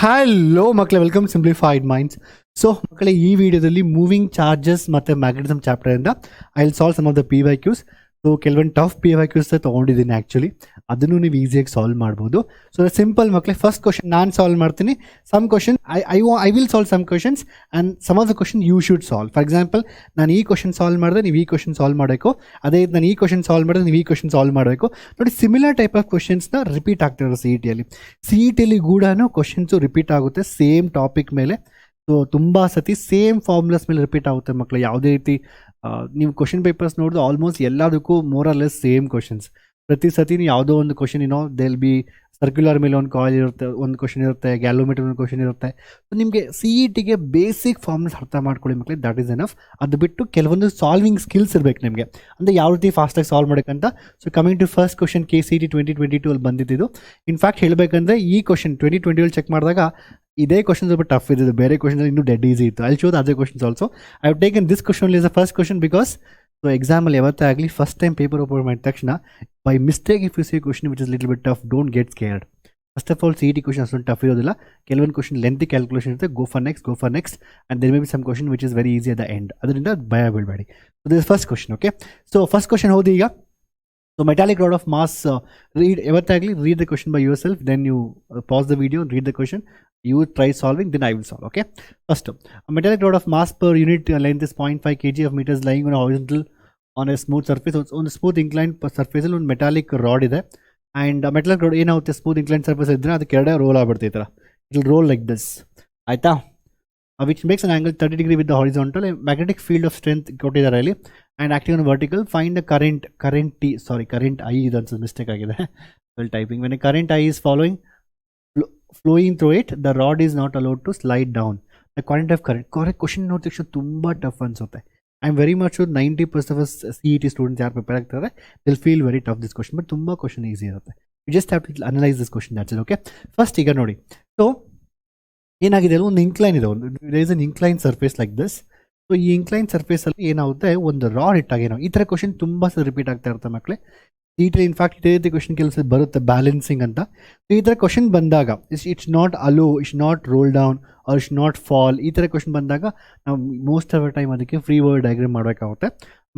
Hello ಮಕ್ಕಳೇ, welcome simplified minds. So ಮಕ್ಕಳೇ, ಈ ವಿಡಿಯೋದಲ್ಲಿ ಮೂವಿಂಗ್ ಚಾರ್ಜಸ್ ಮತ್ತು ಮ್ಯಾಗ್ನೆಟಿಸಮ್ ಚಾಪ್ಟರಿಂದ I will solve some of the PYQs. So ಕೆಲವೊಂದು ಟಫ್ PYQs ತೊಗೊಂಡಿದ್ದೀನಿ ಆ್ಯಕ್ಚುಲಿ, ಅದನ್ನು ನೀವು ಈಸಿಯಾಗಿ ಸಾಲ್ವ್ ಮಾಡ್ಬೋದು. ಸೊ ಸಿಂಪಲ್ ಮಕ್ಕಳೇ, ಫಸ್ಟ್ ಕ್ವಶನ್ ನಾನು ಸಾಲ್ವ್ ಮಾಡ್ತೀನಿ. Some question I will solve some questions and some of the question you should solve. For example, ನಾನು ಈ ಕ್ವಶನ್ ಸಾಲ್ವ್ ಮಾಡಿದ್ರೆ ನೀವು ಈ ಕ್ವಶನ್ ಸಾಲ್ವ್ ಮಾಡಬೇಕು. ಅದೇ ನಾನು ಈ ಕ್ವಶನ್ ಸಾಲ್ವ್ ಮಾಡಿದ್ರೆ ನೀವು ಈ ಕ್ವಶನ್ ಸಾಲ್ವ್ ಮಾಡಬೇಕು. ನೋಡಿ, ಸಿಮಿಲರ್ ಟೈಪ್ ಆಫ್ ಕ್ವಶನ್ಸ್ನ ರಿಪೀಟ್ ಆಗ್ತಿರೋ ಸಿ ಇ ಟಿಯಲ್ಲಿ ಕೂಡ ಕ್ವಶನ್ಸು ರಿಪೀಟ್ ಆಗುತ್ತೆ ಸೇಮ್ ಟಾಪಿಕ್ ಮೇಲೆ. ಸೊ ತುಂಬ ಸತಿ ಸೇಮ್ ಫಾರ್ಮುಲಾಸ್ ಮೇಲೆ ರಿಪೀಟ್ ಆಗುತ್ತೆ ಮಕ್ಕಳು. ಯಾವುದೇ ರೀತಿ ನೀವು ಕ್ವಶನ್ ಪೇಪರ್ಸ್ ನೋಡಿದ್ರೆ ಆಲ್ಮೋಸ್ಟ್ ಎಲ್ಲದಕ್ಕೂ more or less same questions. ಪ್ರತಿ ಸತಿ ನೀವು ಯಾವುದೋ ಒಂದು ಕ್ವಶನ್ ದೇಲ್ ಬಿ ಸರ್ಕ್ಯುಲರ್ ಮೇಲೆ ಒಂದು ಕಾಯಿಲ್ ಇರುತ್ತೆ, ಒಂದು ಕ್ವಶನ್ ಇರುತ್ತೆ, ಗ್ಯಾಲೋಮೀಟರ್ ಒಂದು ಕ್ವಶನ್ ಇರುತ್ತೆ. ಸೊ ನಿಮಗೆ ಸಿ ಇ ಟಿಗೆ ಬೇಸಿಕ್ ಫಾರ್ಮ್ಸ್ ಅರ್ಥ ಮಾಡ್ಕೊಳ್ಳಿ ಮಕ್ಕಳಿಗೆ, ದಟ್ ಈಸ್ ಎನಫ್. ಅದು ಬಿಟ್ಟು ಕೆಲವೊಂದು ಸಾಲ್ವಿಂಗ್ ಸ್ಕಿಲ್ಸ್ ಇರಬೇಕು ನಿಮಗೆ, ಅಂದರೆ ಯಾವ ರೀತಿ ಫಾಸ್ಟಾಗಿ ಸಾಲ್ವ್ ಮಾಡೋಕ್ಕಂತ. So coming to first question, KCET 2022 ಅಲ್ಲಿ ಬಂದಿದ್ದು. ಇನ್ಫ್ಯಾಕ್ಟ್ ಹೇಳಬೇಕಂದ್ರೆ ಈ ಕ್ವಶನ್ 2020 ಚೆಕ್ ಮಾಡಿದಾಗ ಇದೇ ಕ್ವಶನ್ ಸ್ವಲ್ಪ ಟಫ್ ಇದ್ದು, ಬೇರೆ ಕ್ವಶನ್ ಇನ್ನೂ ಡೆಡ್ ಈಸಿ ಇತ್ತು. I show the other questions also. I have taken this question is the first question because so ಎಕ್ಸಾಮಲ್ಲಿ ಯಾವತ್ತೇ ಆಗಲಿ ಫಸ್ಟ್ ಟೈಮ್ ಪೇಪರ್ ಓಪನ್ ಮಾಡಿದ ತಕ್ಷಣ by mistake if you see question which is little bit tough, don't get scared. First of all CET question ಅಷ್ಟೊಂದು tough ಇರೋದಿಲ್ಲ. ಕೆಲವೊಂದು question lengthy calculation ಇರುತ್ತೆ, go for next and there may be some question which is very easy at the end. ಅದರಿಂದ ಭಯ ಬೀಳಬೇಡಿ. So this first question. Okay, so first question ಹೌದು ಈಗ. So metallic rod of mass, read the question by yourself, then you pause the video, read the question, you try solving, then I will solve. Okay, first a metallic rod of mass per unit length is 0.5 kg of meters lying on a horizontal on a smooth surface. On a smooth inclined surface ಅಲ್ಲಿ ಒಂದು metallic rod ಇದೆ. And metallic rod ಏನಾಗುತ್ತೆ, smooth inclined surface ಇದ್ದರೆ ಅದು ಕೆಳಗಡೆ roll ಆಗ್ಬಿಡುತ್ತೆ. ಈ ಥರ it will roll like this, ಆಯಿತಾ, which makes an angle 30 degree with the horizontal. A magnetic field of strength ಕೊಟ್ಟಿದ್ದಾರೆ ಇಲ್ಲಿ, and acting on vertical. Find the current I is also mistake ಆಗಿದೆ while typing. When a current I is flowing through it, the rod is not allowed to slide down. The quantity of current. correct question ನೋಡಿದ ತಕ್ಷಣ ತುಂಬ tough ಅನ್ಸುತ್ತೆ. I am very much sure 90% of CET students ಯಾರು prepare ಆಗ್ತಾರೆ they'll feel very tough this question, but ತುಂಬ question easy ಇರುತ್ತೆ. You just have to analyse this question, that's it. Okay, first ಈಗ ನೋಡಿ, ಸೊ ಏನಾಗಿದೆ ಅಲ್ಲ, ಒಂದು ಇನ್ಕ್ಲೈನ್ ಇದೆ, there is an incline surface like this. So ಈ ಇನ್ಕ್ಲೈನ್ ಸರ್ಫೇಸಲ್ಲಿ ಏನಾಗುತ್ತೆ, ಒಂದು ರಾಡ್ ಇಟ್ಟಾಗ ಏನೋ ಈ ಥರ ಕ್ವಶನ್ ತುಂಬ ಸಲ ರಿಪೀಟ್ ಆಗ್ತಾ ಇರುತ್ತೆ ಮಕ್ಕಳೇ. CET ಇನ್ಫ್ಯಾಕ್ಟ್ ಇದೇ ರೀತಿ ಕ್ವಶನ್ ಕೆಲಸ ಬರುತ್ತೆ, ಬ್ಯಾಲೆನ್ಸಿಂಗ್ ಅಂತ. ಸೊ ಈ ಥರ ಕ್ವಶನ್ ಬಂದಾಗ it's not allow, it's not roll down or it's not fall, ಈ ಥರ ಕ್ವಶನ್ ಬಂದಾಗ ನಾವು ಮೋಸ್ಟ್ ಆಫ್ ದ ಟೈಮ್ ಅದಕ್ಕೆ ಫ್ರೀ ವರ್ಡ್ ಡಯಾಗ್ರಾಮ್ ಮಾಡಬೇಕಾಗುತ್ತೆ.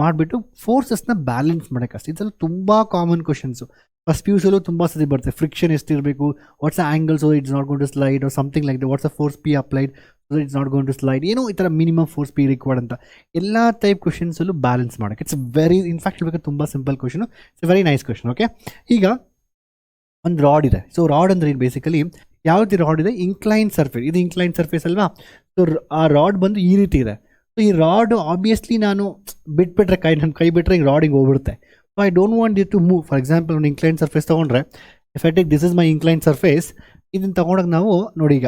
ಮಾಡಿಬಿಟ್ಟು ಫೋರ್ಸಸ್ನ ಬ್ಯಾಲೆನ್ಸ್ ಮಾಡೋಕ್ಕಷ್ಟೇ. ಇದೆಲ್ಲ ತುಂಬ ಕಾಮನ್ ಕ್ವಶನ್ಸು. ಫಸ್ಟ್ PUCಲ್ಲೂ ತುಂಬ ಸತಿ ಬರುತ್ತೆ. ಫ್ರಿಕ್ಷನ್ ಎಷ್ಟಿರಬೇಕು, what's angle so it's not going to slide or something like the, what's a force P applied so it's not going to slide, ಏನೋ ಈ ಥರ ಮಿನಿಮಮ್ ಫೋರ್ಸ್ P ರಿಕ್ವೈರ್ಡ್ ಅಂತ ಎಲ್ಲ type ಕ್ವಶನ್ಸಲ್ಲೂ ಬ್ಯಾಲೆನ್ಸ್ ಮಾಡೋಕ್ಕೆ ಇಟ್ಸ್ ವೆರಿ, ಇನ್ಫ್ಯಾಕ್ಟ್ ಹೇಳ್ಬೇಕು ತುಂಬ simple question, it's very nice question. Okay, ಈಗ ಒಂದು ರಾಡ್ ಇದೆ. ಸೊ ರಾಡ್ ಅಂದರೆ ಬೇಸಿಕಲಿ ಯಾವ ರೀತಿ ರಾಡ್ ಇದೆ, ಇನ್ಕ್ಲೈನ್ ಸರ್ಫೇಸ್, ಇದು ಇನ್ಕ್ಲೈನ್ ಸರ್ಫೇಸ್ ಅಲ್ವಾ. ಸೊ ಆ ರಾಡ್ ಬಂದು ಈ ರೀತಿ ಇದೆ. ಸೊ ಈ ರಾಡ್ ಆಬ್ವಿಯಸ್ಲಿ ನಾನು ಬಿಟ್ಬಿಟ್ರೆ ನನ್ನ ಕೈ ಬಿಟ್ಟರೆ ಹಿಂಗೆ ರಾಡ್ ಹಿಂಗೆ ಹೋಗ್ಬಿಡುತ್ತೆ. So I don't want it to move. For example ಒಂದು ಇನ್ಕ್ಲೈನ್ ಸರ್ಫೇಸ್ ತೊಗೊಂಡ್ರೆ, if I take this is my incline surface, ಇದನ್ನು ತೊಗೊಂಡಾಗ ನಾವು ನೋಡಿ ಈಗ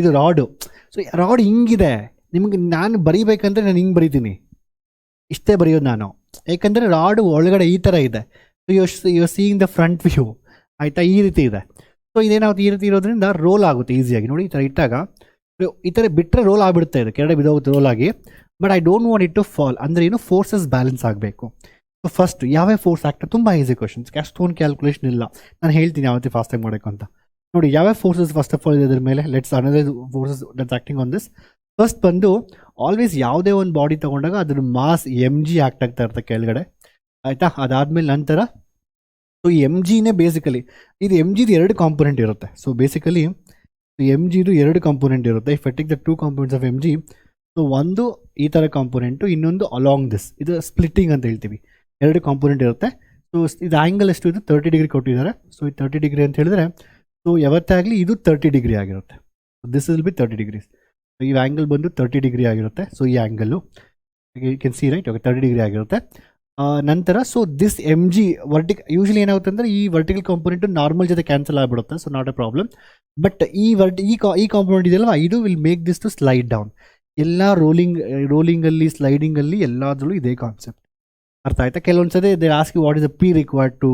ಇದು ರಾಡು. ಸೊ ರಾಡ್ ಹಿಂಗಿದೆ, ನಿಮಗೆ ನಾನು ಬರೀಬೇಕಂದ್ರೆ ನಾನು ಹಿಂಗೆ ಬರೀತೀನಿ, ಇಷ್ಟೇ ಬರೆಯೋದು ನಾನು, ಯಾಕಂದರೆ ರಾಡು ಒಳಗಡೆ ಈ ಥರ ಇದೆ. So you are seeing the front view, ಆಯಿತಾ, ಈ ರೀತಿ ಇದೆ. ಸೊ ಇದೇನಾಗುತ್ತೆ, ಈ ರೀತಿ ಇರೋದ್ರಿಂದ ರೋಲ್ ಆಗುತ್ತೆ ಈಸಿಯಾಗಿ. ನೋಡಿ ಈ ಥರ ಇಟ್ಟಾಗ ಈ ಥರ ಬಿಟ್ಟರೆ ರೋಲ್ ಆಗಿಬಿಡುತ್ತೆ, ಇದು ಕೆಳಗಡೆ ಬಿದ್ದೋಗುತ್ತೆ ರೋಲ್ ಆಗಿ. But I don't want it to fall, ಅಂದರೆ ಏನು ಫೋರ್ಸಸ್ ಬ್ಯಾಲೆನ್ಸ್ ಆಗಬೇಕು. ಸೊ ಫಸ್ಟ್ ಯಾವೇ ಫೋರ್ಸ್ ಆಗ್ತದೆ, ತುಂಬ ಈಸಿ ಕ್ವಶನ್ಸ್, ಅಷ್ಟೊಂದು ಕ್ಯಾಲ್ಕುಲೇಷನ್ ಇಲ್ಲ, ನಾನು ಹೇಳ್ತೀನಿ ಯಾವ ರೀತಿ ಫಾಸ್ಟಾಗಿ ಮಾಡಬೇಕು ಅಂತ. ನೋಡಿ ಯಾವ್ಯಾವ ಫೋರ್ಸಸ್ ಫಸ್ಟ್ ಆಫ್ ಆಲ್ ಇದೆ ಇದ್ರ ಮೇಲೆ, let's analyse forces that's acting on this. First ಬಂದು ಆಲ್ವೇಸ್ ಯಾವುದೇ ಒಂದು ಬಾಡಿ ತೊಗೊಂಡಾಗ ಅದ್ರ ಮಾಸ್ mg ಆ್ಯಕ್ಟ್ ಆಗ್ತಾ ಇರುತ್ತೆ ಕೆಳಗಡೆ, ಆಯಿತಾ. ಅದಾದಮೇಲೆ ನಂತರ ಸೊ mgನೇ ಬೇಸಿಕಲಿ, ಇದು mgದು 2 ಕಾಂಪೊನೆಂಟ್ ಇರುತ್ತೆ. ಸೊ ಬೇಸಿಕಲಿ mgದು 2 ಕಾಂಪೊನೆಂಟ್ ಇರುತ್ತೆ. If I take the 2 components of mg, so ಒಂದು ಈ ಥರ ಕಾಂಪೊನೆಂಟು, ಇನ್ನೊಂದು ಅಲಾಂಗ್ ದಿಸ್, ಇದು ಸ್ಪ್ಲಿಟ್ಟಿಂಗ್ ಅಂತ ಹೇಳ್ತೀವಿ. 2 ಕಾಂಪೊನೆಂಟ್ ಇರುತ್ತೆ. ಸೊ ಇದು ಆ್ಯಂಗಲ್ ಎಷ್ಟು ಇದು 30 ಡಿಗ್ರಿ ಕೊಟ್ಟಿದ್ದಾರೆ. ಸೊ ಈ 30 ಡಿಗ್ರಿ ಅಂತ ಹೇಳಿದ್ರೆ, ಸೊ ಯಾವತ್ತೇ ಆಗಲಿ ಇದು 30 ಡಿಗ್ರಿ ಆಗಿರುತ್ತೆ. This will be 30 degrees. So ಈ ಆ್ಯಂಗಲ್ ಬಂದು 30 ಡಿಗ್ರಿ ಆಗಿರುತ್ತೆ. ಸೊ ಈ angle you can see right, okay, 30 degree ಆಗಿರುತ್ತೆ. ನಂತರ ಸೊ ದಿಸ್ mg ಯೂಶಲಿ ಏನಾಗುತ್ತೆ ಅಂದರೆ ಈ ವರ್ಟಿಕಲ್ ಕಾಂಪೊನೆಂಟು ನಾರ್ಮಲ್ ಜೊತೆ ಕ್ಯಾನ್ಸಲ್ ಆಗಿಬಿಡುತ್ತೆ. So not a problem. But ಈ ಕಾಂಪೊನೆಂಟ್ ಇದೆಯಲ್ವಾ, ಇದು will make this to slide down. ಎಲ್ಲ ರೋಲಿಂಗಲ್ಲಿ ಸ್ಲೈಡಿಂಗಲ್ಲಿ ಎಲ್ಲದರಲ್ಲೂ ಇದೇ ಕಾನ್ಸೆಪ್ಟ್, ಅರ್ಥ ಆಯ್ತಾ. ಕೆಲವೊಂದು ಸತಿ they ask what is the P required to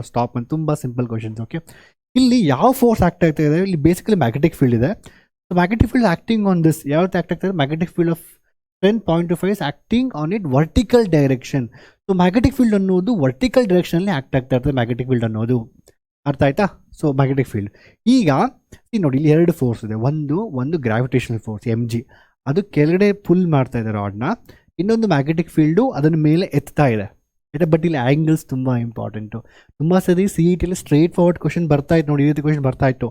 stop ಅಂತ, ತುಂಬ ಸಿಂಪಲ್ ಕ್ವಶನ್ಸ್. ಓಕೆ, ಇಲ್ಲಿ ಯಾವ ಫೋರ್ಸ್ ಆ್ಯಕ್ಟ್ ಆಗ್ತಾ ಇದೆ, ಇಲ್ಲಿ ಬೇಸಿಕಲಿ ಮ್ಯಾಗ್ನೆಟಿಕ್ ಫೀಲ್ಡ್ ಇದೆ. So magnetic field acting on this, ಯಾವ ರೀತಿ ಆ್ಯಕ್ಟ್ ಆಗ್ತಾ ಇದೆ, magnetic field of 10.25 is acting on it vertical direction. So magnetic field ಅನ್ನೋದು ವರ್ಟಿಕಲ್ ಡೈರೆಕ್ಷನಲ್ಲಿ ಆ್ಯಕ್ಟ್ ಆಗ್ತಾ ಇರ್ತದೆ ಮ್ಯಾಗ್ನೆಟಿಕ್ ಫೀಲ್ಡ್ ಅನ್ನೋದು, ಅರ್ಥ ಆಯ್ತಾ. So magnetic field. ಈಗ ನೋಡಿ ಇಲ್ಲಿ ಎರಡು ಫೋರ್ಸ್ ಇದೆ. ಒಂದು ಗ್ರಾವಿಟೇಷನಲ್ ಫೋರ್ಸ್ ಎಮ್ ಜಿ, ಅದು ಕೆಳಗಡೆ ಪುಲ್ ಮಾಡ್ತಾ ಇದೆ ರಾಡ್ನ. ಇನ್ನೊಂದು ಮ್ಯಾಗ್ನೆಟಿಕ್ ಫೀಲ್ಡು ಅದನ್ನ ಮೇಲೆ ಎತ್ತಾ ಇದೆ ಆಯಿತಾ. ಬಟ್ ಇಲ್ಲಿ ಆ್ಯಂಗಲ್ಸ್ ತುಂಬ ಇಂಪಾರ್ಟೆಂಟು. ತುಂಬ ಸರಿ ಸಿ ಇ ಟಿಲಿ ಸ್ಟ್ರೇಟ್ ಫಾರ್ವರ್ಡ್ ಕ್ವಶನ್ ಬರ್ತಾ ಇತ್ತು ನೋಡಿ, ಈ ರೀತಿ ಕ್ವಶನ್ ಬರ್ತಾ ಇತ್ತು.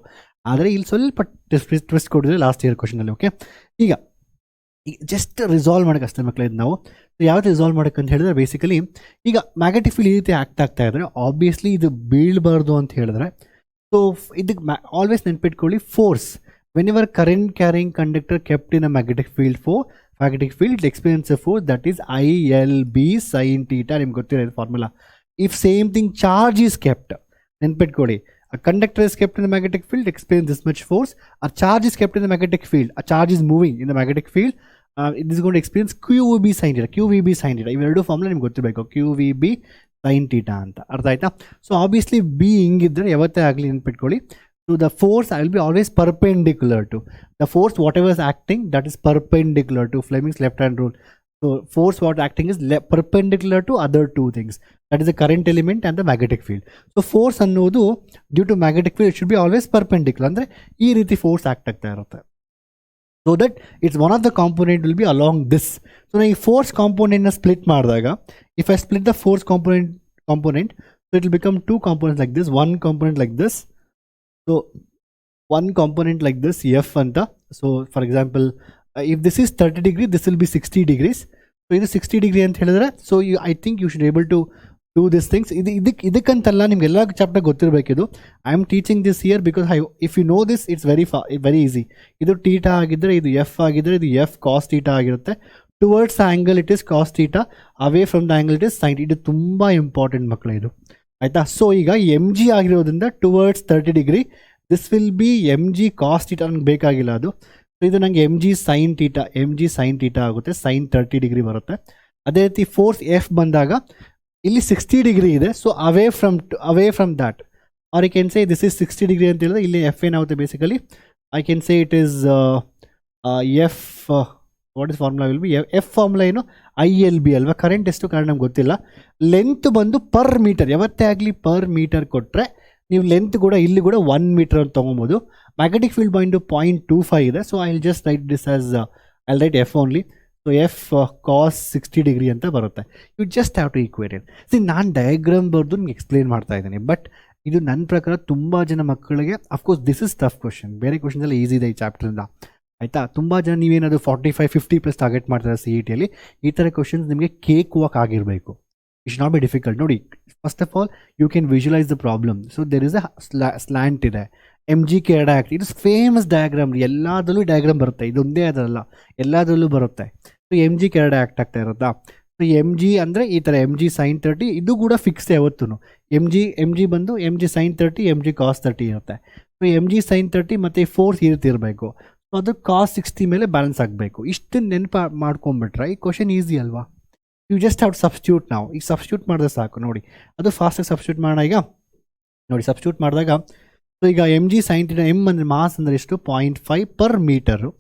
ಆದರೆ ಇಲ್ಲಿ ಸ್ವಲ್ಪ ಟ್ವಿಸ್ಟ್ ಕೊಟ್ಟಿದ್ರೆ ಲಾಸ್ಟ್ ಇಯರ್ ಕ್ವಶನಲ್ಲಿ. ಓಕೆ, ಈಗ ಜಸ್ಟ್ ರಿಸಾಲ್ವ್ ಮಾಡೋಕ್ಕೆ ಅಷ್ಟೇ ಮಕ್ಕಳು. ಇದು ನಾವು ಯಾವ್ದು ರಿಸಾಲ್ವ್ ಮಾಡೋಕ್ಕೆ ಅಂತ ಹೇಳಿದ್ರೆ, ಬೇಸಿಕಲಿ ಈಗ ಮ್ಯಾಗ್ನೆಟಿಕ್ ಫೀಲ್ಡ್ ಈ ರೀತಿ ಆಗ್ತಾ ಇದ್ರೆ ಆಬ್ವಿಯಸ್ಲಿ ಇದು ಬೀಳ್ಬಾರ್ದು ಅಂತ ಹೇಳಿದ್ರೆ, ಸೊ ಇದಕ್ಕೆ ಆಲ್ವೇಸ್ ನೆನ್ಪಿಟ್ಕೊಳ್ಳಿ, force whenever current carrying conductor kept in a magnetic field it experience a force that is ILB sin θ. ನಿಮ್ಗೆ ಗೊತ್ತಿರೋದು formula. If same thing charge is kept, ನೆನ್ಪಿಟ್ಕೊಳ್ಳಿ, a conductor is kept in the magnetic field, experience this much force. A charge is kept in the magnetic field, a charge is moving in the magnetic field, it is going to experience QVB sin θ. ಇವೆರಡು formula ನಿಮ್ಗೆ ಗೊತ್ತಿರಬೇಕು, QVB sin θ ಅಂತ. ಅರ್ಥ ಆಯ್ತಾ? So obviously B ಹಿಂಗಿದ್ರೆ ಯಾವತ್ತೇ ಆಗಲಿ ನೆನ್ಪಿಟ್ಕೊಳ್ಳಿ, so the force will be always perpendicular to the force whatever is acting, that is perpendicular to Fleming's left hand rule. So force what acting is perpendicular to other two things, that is the current element and the magnetic field. So force ಅನ್ನೋದು due to magnetic field it should be always perpendicular, ಅಂದ್ರೆ ಈ ರೀತಿ force act ಆಗ್ತಾ ಇರುತ್ತೆ. So that it's one of the component will be along this. So now ಈ force component ನ split ಮಾಡಿದಾಗ, if I split the force component, so it will become two components like this, one component like this. So one component like this F anta. So for example, if this is 30 degree, this will be 60 degrees. So ಇದು 60 degree ಅಂತ ಹೇಳಿದ್ರೆ, so I think you should able to do these things. ಇದಕ್ಕಂತಲ್ಲ, ನಿಮ್ಗೆಲ್ಲ chapter ಗೊತ್ತಿರಬೇಕಿದು. I am teaching this year because if you know this it's very easy. ಇದು theta ಆಗಿದ್ರೆ, ಇದು F ಆಗಿದ್ರೆ, ಇದು ಎಫ್ ಕಾಸ್ ಥೀಟಾ ಆಗಿರುತ್ತೆ. Towards the angle it is cos theta, away from the angle it is sine. ಇದು ತುಂಬ important ಮಕ್ಕಳು ಇದು, ಆಯಿತಾ. ಸೊ ಈಗ ಎಮ್ ಜಿ ಆಗಿರೋದ್ರಿಂದ towards 30 degree, this will be M G cos theta, ನನಗೆ ಬೇಕಾಗಿಲ್ಲ ಅದು. ಸೊ ಇದು ನನಗೆ ಎಮ್ ಜಿ ಸೈನ್ ಥೀಟಾ ಆಗುತ್ತೆ, ಸೈನ್ 30 ಡಿಗ್ರಿ ಬರುತ್ತೆ. ಅದೇ ರೀತಿ ಫೋರ್ಸ್ ಎಫ್ ಬಂದಾಗ ಇಲ್ಲಿ 60 ಡಿಗ್ರಿ ಇದೆ, so away from that, or I can say this is 60 degree ಅಂತ ಹೇಳಿದ್ರೆ ಇಲ್ಲಿ ಎಫ್ ಏನಾಗುತ್ತೆ, basically I can say it is F, what is formula will be, F formula ಏನು, ILB ಅಲ್ವಾ. ಕರೆಂಟ್ ಎಷ್ಟು ಕಾರಣ ನಮ್ಗೆ ಗೊತ್ತಿಲ್ಲ. ಲೆಂತ್ ಬಂದು ಪರ್ ಮೀಟರ್, ಯಾವತ್ತೇ ಆಗಲಿ ಪರ್ ಮೀಟರ್ ಕೊಟ್ಟರೆ ನೀವು ಲೆಂತ್ ಕೂಡ ಇಲ್ಲಿ ಕೂಡ 1 ಮೀಟರ್ ಅಂತ ತೊಗೊಬೋದು. ಮ್ಯಾಗ್ನೆಟಿಕ್ ಫೀಲ್ಡ್ ಬಂದು 0.25 ಇದೆ. So I will just write this as I write F only. So F cos 60 degree ಅಂತ ಬರುತ್ತೆ. You just have to equate it. See, ನಾನು ಡಯಾಗ್ರಾಮ್ ಬರೆದು ನಿಮ್ಗೆ ಎಕ್ಸ್ಪ್ಲೇನ್ ಮಾಡ್ತಾ ಇದ್ದೀನಿ, ಬಟ್ ಇದು ನನ್ನ ಪ್ರಕಾರ ತುಂಬ ಜನ ಮಕ್ಕಳಿಗೆ, of course this is tough question, ಬೇರೆ ಕ್ವಶನ್ಸ್ ಎಲ್ಲ ಈಸಿ ಇದೆ ಈ ಚಾಪ್ಟರಿಂದ, ಆಯಿತಾ. ತುಂಬ ಜನ ನೀವೇನಾದ್ರು 45-50+ ಟಾರ್ಗೆಟ್ ಮಾಡ್ತಾರೆ ಸಿ ಇ ಟಿಯಲ್ಲಿ. ಈ ಥರ ಕ್ವಶನ್ಸ್ ನಿಮಗೆ ಕೇಕ್ ವಾಕ್ ಆಗಿರಬೇಕು. It should not be difficult. ನೋಡಿ, first of all you can visualise the problem. So there is a slant ಇದೆ, MGK ಆ್ಯಕ್ಟ್, ಇದು ಫೇಮಸ್ ಡಯಾಗ್ರಾಮ್. ಎಲ್ಲದರಲ್ಲೂ ಡಯಾಗ್ರಾಮ್ ಬರುತ್ತೆ, ಇದೊಂದೇ ಅದಲ್ಲ, ಎಲ್ಲದರಲ್ಲೂ ಬರುತ್ತೆ. ಸೊ MGK ಆ್ಯಕ್ಟ್ ಆಗ್ತಾ ಇರುತ್ತಾ. ಸೊ MG ಅಂದರೆ ಈ ಥರ MG sin 30, ಇದು ಕೂಡ ಫಿಕ್ಸ್ ಯಾವತ್ತೂ. MG ಬಂದು MG sin 30, MG cos 30 ಇರುತ್ತೆ. ಸೊ MG sin 30 ಮತ್ತು ಫೋರ್ಸ್ ಈ ರೀತಿ ಇರಬೇಕು. ಸೊ ಅದು cos 60 ಮೇಲೆ ಬ್ಯಾಲೆನ್ಸ್ ಆಗಬೇಕು. ಇಷ್ಟನ್ನು ನೆನಪು ಮಾಡ್ಕೊಂಬಿಟ್ರೆ ಈ ಕ್ವಶನ್ ಈಸಿ ಅಲ್ವಾ. You just have substitute. ನಾವು ಈಗ ಸಬ್ಸ್ಟಿಟ್ಯೂಟ್ ಮಾಡಿದ್ರೆ ಸಾಕು. ನೋಡಿ, ಅದು ಫಾಸ್ಟಾಗಿ ಸಬ್ಸ್ಟಿಟ್ಯೂಟ್ ಮಾಡೋಣ. ಈಗ ನೋಡಿ, ಸಬ್ಸ್ಟಿಟ್ಯೂಟ್ ಮಾಡಿದಾಗ, ಸೊ ಈಗ MG sin θ, ಎಮ್ ಅಂದರೆ ಮಾಸ್ ಅಂದರೆ ಎಷ್ಟು, 0.5 ಪರ್ ಮೀಟರು.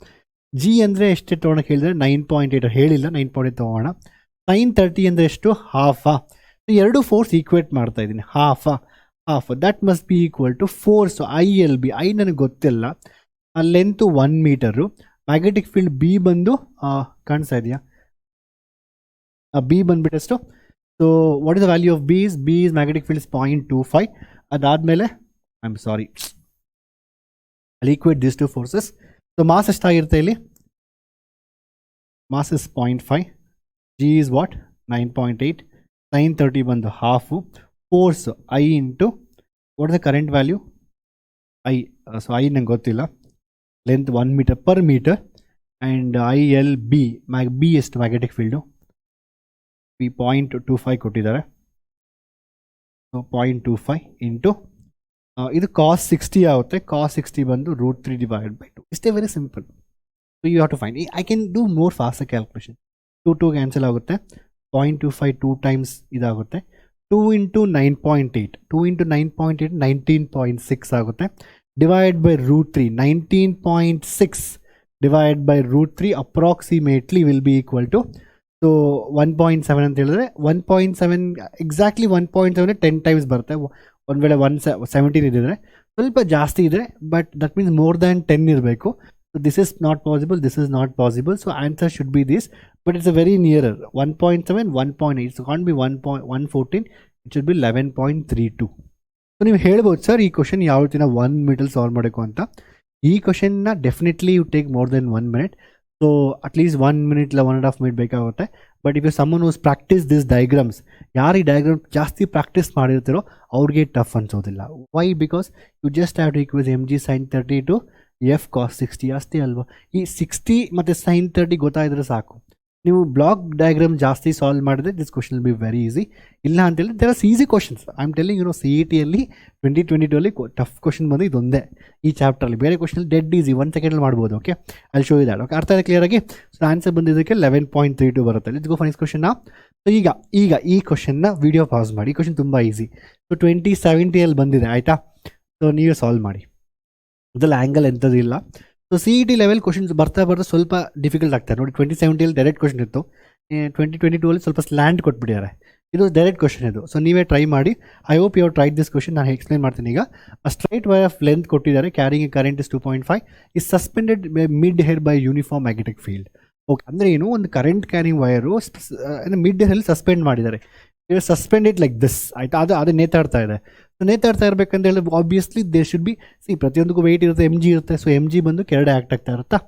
ಜಿ ಅಂದರೆ ಎಷ್ಟು ತೊಗೊಳಕ್ಕೆ ಹೇಳಿದ್ರೆ 9.8 ಹೇಳಿಲ್ಲ, 9.8 ತೊಗೋಣ. sin 30 ಅಂದರೆ ಎಷ್ಟು, ಹಾಫಾ. ಎರಡು ಫೋರ್ಸ್ ಈಕ್ವೇಟ್ ಮಾಡ್ತಾ ಇದ್ದೀನಿ, half that must be equal to force ILB. I ನನಗೆ ಗೊತ್ತಿಲ್ಲ, length 1 metre. Magnetic field B ಬಂದು ಕಾಣಿಸ್ತಾ ಇದೆಯಾ, ಬಿ ಬಂದುಬಿಟ್ಟು ಎಷ್ಟು. So what is the value of B is magnetic field is 0.25. ಅದಾದಮೇಲೆ ಐ ಆಮ್ ಸಾರಿ, ಅಲ್ಲಿ equate this two forces. So mass ಎಷ್ಟಾಗಿರುತ್ತೆ ಇಲ್ಲಿ, mass is 0.5, G is what 9.8, sin 30 ಬಂದು half, force I into what is the current value I. So I ನಂಗೆ ಗೊತ್ತಿಲ್ಲ, length 1 metre per metre, and ILB B ಎಷ್ಟು magnetic field, B 0.25 ಕೊಟ್ಟಿದ್ದಾರೆ. So 0.25 into ಇದು cos 60 ಆಗುತ್ತೆ. cos 60 ಬಂದು √3 / 2. ಇಷ್ಟೇ, very simple. So you have to find. I can do more fast calculation. 2 cancel ಆಗುತ್ತೆ, 0.25 2 times ಇದಾಗುತ್ತೆ. 2 ಇಂಟು 9.8, 2 ಇಂಟು 9.8 19.6 ಆಗುತ್ತೆ. Divide by √3, 19.6 divide by √3 approximately will be equal to, so 1.7 ಅಂತ ಹೇಳಿದ್ರೆ 1.7 exactly 1.7 10 times ಬರುತ್ತೆ. ಒಂದು ವೇಳೆ 117 ಇದ್ದಿದ್ರೆ ಸ್ವಲ್ಪ ಜಾಸ್ತಿ ಇದೆ, but that means more than 10 ಇರಬೇಕು. So this is not possible, this is not possible. So answer should B this, but it's a very nearer. 1.7, 1.8, it's can't be 1.114, it should B 11.32. So ನೀವು ಹೇಳ್ಬೋದು sir ಈ question ಯಾವ ರೀತಿನ 1 ಮಿನಿಟಲ್ಲಿ solve ಮಾಡಬೇಕು ಅಂತ. ಈ ಕ್ವಶನ್ನ definitely you take more than 1 minute. So at least 1 minute ಇಲ್ಲ 1.5 minute ಬೇಕಾಗುತ್ತೆ. But if you someone who's practise this diagrams, ಯಾರು ಈ ಡಯಾಗ್ರಾಮ್ ಜಾಸ್ತಿ ಪ್ರಾಕ್ಟೀಸ್ ಮಾಡಿರ್ತೀರೋ ಅವ್ರಿಗೆ ಟಫ್ ಅನ್ಸೋದಿಲ್ಲ. Why? Because you just have to equal mg sin 30 to F cos 60 ಅಷ್ಟೇ ಅಲ್ವಾ. ಈ 60 ಮತ್ತು sin 30 ಗೊತ್ತಾಯಿದ್ರೆ ಸಾಕು. ನೀವು ಬ್ಲಾಕ್ ಡಯಾಗ್ರಾಮ್ ಜಾಸ್ತಿ ಸಾಲ್ವ್ ಮಾಡಿದ್ರೆ this question will be very easy. ಇಲ್ಲ ಅಂತೇಳಿ there are easy questions. I am telling CETಯಲ್ಲಿ 2022 ಟಫ್ ಕ್ವಶನ್ ಬಂದು ಇದೊಂದೇ ಈ ಚಾಪ್ಟರ್ಲಿ. ಬೇರೆ ಕ್ವಶನಲ್ಲಿ ಡೆಡ್ ಈಸಿ 1 ಸೆಕೆಂಡಲ್ಲಿ ಮಾಡ್ಬೋದು. ಓಕೆ, ಅಲ್ಲಿ ಶೋ ಇದೆ. ಓಕೆ, ಅರ್ಥ ಇದೆ ಕ್ಲಿಯರಾಗಿ. ಸೊ ಆನ್ಸರ್ ಬಂದಿದ್ದಕ್ಕೆ 11.32 ಬರುತ್ತೆ. Let's go for next question. So ಈಗ ಈ ಕ್ವಶನ್ನ ವಿಡಿಯೋ ಪಾಸ್ ಮಾಡಿ. ಈ ಕ್ವಶನ್ ತುಂಬ ಈಸಿ. ಸೊ 2070 ಬಂದಿದೆ ಆಯಿತಾ. ಸೊ ನೀವೇ ಸಾಲ್ವ್ ಮಾಡಿ. ಅದರಲ್ಲಿ ಆ್ಯಂಗಲ್ ಎಂಥದಿಲ್ಲ. ಸೊ CET ಲೆವೆಲ್ ಕ್ವಶನ್ಸ್ ಬರ್ತಾ ಸ್ವಲ್ಪ ಡಿಫಿಕಲ್ಟ್ ಆಗ್ತಾರೆ ನೋಡಿ. 2070 ಡೈರೆಕ್ಟ್ ಕ್ವಶನ್ ಇತ್ತು, 2022 ಸ್ವಲ್ಪ ಸ್ಲ್ಯಾಂಟ್ ಕೊಟ್ಬಿಟ್ಟಿದ್ದಾರೆ. ಇದು ಡೈರೆಕ್ಟ್ ಕ್ವಶನ್ ಇದು. ಸೊ ನೀವೇ ಟ್ರೈ ಮಾಡಿ. I hope you tried this question. ನಾನು ಎಕ್ಸ್ಪ್ಲೇನ್ ಮಾಡ್ತೀನಿ ಈಗ. ಸ್ಟ್ರೈಟ್ ವೈರ್ ಆಫ್ ಲೆಂತ್ ಕೊಟ್ಟಿದ್ದಾರೆ, carrying current is 2.5, is suspended mid air by uniform magnetic field. Okay, ಅಂದರೆ ಏನು, ಒಂದು ಕರೆಂಟ್ ಕ್ಯಾರಿಂಗ್ ವೈರು ಮಿಡ್ ಹೇರಲ್ಲಿ ಸಸ್ಪೆಂಡ್ ಮಾಡಿದ್ದಾರೆ. ಸಸ್ಪೆಂಡೆಡ್ ಲೈಕ್ ದಿಸ್ ಆಯಿತಾ. ಅದು ನೇತಾಡ್ತಾ ಇದೆ. ಸೊ ನೇತಾಡ್ತಾ ಇರಬೇಕಂತ ಹೇಳಿದ್ರೆ ಆಬ್ವಿಯಸ್ಲಿ ದೇರ್ ಶುಡ್ ಬಿ ಪ್ರತಿಯೊಂದಕ್ಕೂ ವೆಯ್ಟ್ ಇರುತ್ತೆ, mg ಇರುತ್ತೆ. ಸೊ mg ಬಂದು ಕೆಳಗಡೆ ಆ್ಯಕ್ಟ್ ಆಗ್ತಾ ಇರುತ್ತಾ.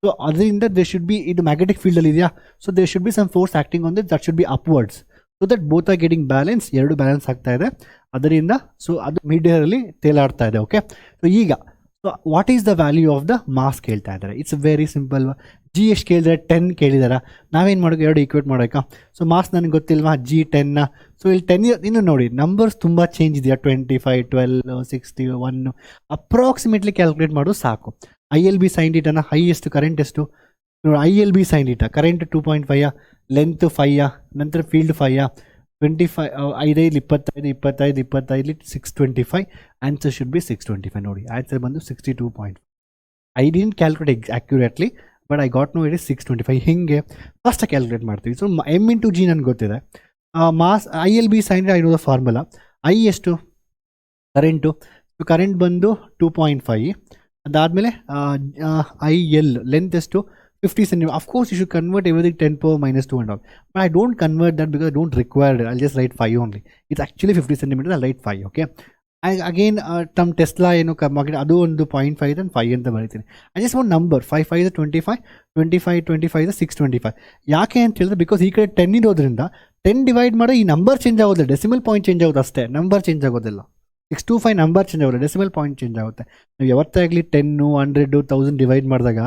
ಸೊ ಅದರಿಂದ ದೇರ್ ಶುಡ್ ಬಿ, ಇದು ಮ್ಯಾಗ್ನೆಟಿಕ್ ಫೀಲ್ಡಲ್ಲಿ ಇದೆಯಾ, so there should be some force acting on that should be upwards. So that both are getting balance, ಎರಡು ಬ್ಯಾಲೆನ್ಸ್ ಆಗ್ತಾ ಇದೆ ಅದರಿಂದ. ಸೊ ಅದು ಮಿಡ್ ಏರಲ್ಲಿ ತೇಲಾಡ್ತಾ ಇದೆ. ಓಕೆ, ಸೊ ಈಗ what is the value of the mass ಕೇಳ್ತಾ ಇದ್ದಾರೆ. It's very simple. G ಎಷ್ಟು ಕೇಳಿದರೆ 10 ಕೇಳಿದಾರ. ನಾವೇನು ಮಾಡೋದು, ಎರಡು ಈಕ್ವೇಟ್ ಮಾಡೋಕೆ. ಸೊ ಮಾಸ್ ನನಗೆ ಗೊತ್ತಿಲ್ವಾ, G 10. ಸೊ ಇಲ್ಲಿ 10 ಇನ್ನು ನೋಡಿ ನಂಬರ್ಸ್ ತುಂಬ ಚೇಂಜ್ ಇದೆಯಾ, 25, 12, 60, 1 ಅಪ್ರಾಕ್ಸಿಮೇಟ್ಲಿ ಕ್ಯಾಲ್ಕುಲೇಟ್ ಮಾಡೋದು ಸಾಕು. ILB sin θ ಹೈ ಎಷ್ಟು, ಕರೆಂಟ್ ಎಷ್ಟು ನೋಡಿ. ILB sin θ ಕರೆಂಟ್ 2.5, ಲೆಂತ್ 5, ನಂತರ ಫೀಲ್ಡ್ 5, 25, 5, 25, 25, 25, 625. Answer should B 625. ನೋಡಿ ಆನ್ಸರ್ ಬಂದು 62.5. I didn't calculate accurately, but I got no it is 625. ಹಿಂಗೆ ಫಸ್ಟ್ ಕ್ಯಾಲ್ಕುಲೇಟ್ ಮಾಡ್ತೀವಿ. ಸೊ m ಇಂಟು G ನನಗೆ ಗೊತ್ತಿದೆ. Mass ILB sin I know the formula. I ಎಷ್ಟು, current. Current ಬಂದು 2.5. ಅದಾದಮೇಲೆ IL length ಎಷ್ಟು, 50 centimeter. Of course you should convert everything 10 power minus 2 and all, but I don't convert that because I don't require it. I'll just write 5 only. It's actually 50 centimeters. I'll write 5. Okay, again some Tesla adu ondu 0.5 and 5 anta barithini. I just want number 5 5 is 25, 25 25 is 625. ಯಾಕೆ ಅಂತ ಹೇಳಿದ್ರೆ because ಈ ಕಡೆ 10 ಇರೋದ್ರಿಂದ 10 divide ಮಾಡಿ ಈ number change ಆಗೋದಿಲ್ಲ, decimal point change ಆಗೋದು ಅಷ್ಟೇ, ನಂಬರ್ ಚೇಂಜ್ ಆಗೋದಿಲ್ಲ. 625 ನಂಬರ್ ಚೇಂಜ್ ಆಗೋಲ್ಲ, ಡೆಸಿಮಲ್ ಪಾಯಿಂಟ್ ಚೇಂಜ್ ಆಗುತ್ತೆ. ನೀವು ಯಾವತ್ತಾಗಲಿ 10 100 1000 ಡಿವೈಡ್ ಮಾಡಿದಾಗ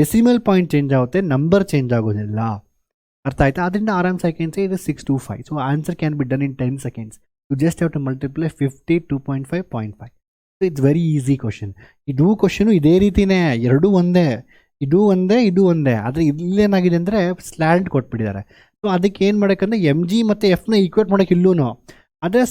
ಡೆಸಿಮಲ್ ಪಾಯಿಂಟ್ ಚೇಂಜ್ ಆಗುತ್ತೆ, ನಂಬರ್ ಚೇಂಜ್ ಆಗೋದಿಲ್ಲ. ಅರ್ಥ ಆಯ್ತಾ? ಅದರಿಂದ ಆರಾಮ್ಸ್ ಐ ಕ್ಯಾನ್ ಸೇ ಇದು 625. So answer can be done in 10 seconds. You just have to multiply 50 2.5 0.5. So it's very easy question. ಇದು ಕ್ವಶನು ಇದೇ ರೀತಿನೇ, ಎರಡೂ ಒಂದೇ, ಇದು ಒಂದೇ ಇದು ಒಂದೇ. ಆದರೆ ಇಲ್ಲೇನಾಗಿದೆ ಅಂದರೆ ಸ್ಲ್ಯಾಂಟ್ ಕೊಟ್ಬಿಟ್ಟಿದ್ದಾರೆ. ಸೊ ಅದಕ್ಕೆ ಏನು ಮಾಡೋಕ್ಕಂದ್ರೆ MG ಮತ್ತು Fನ ಈಕ್ವೇಟ್ ಮಾಡೋಕ್ಕೆ ಇಲ್ಲೂ ಆದರೆ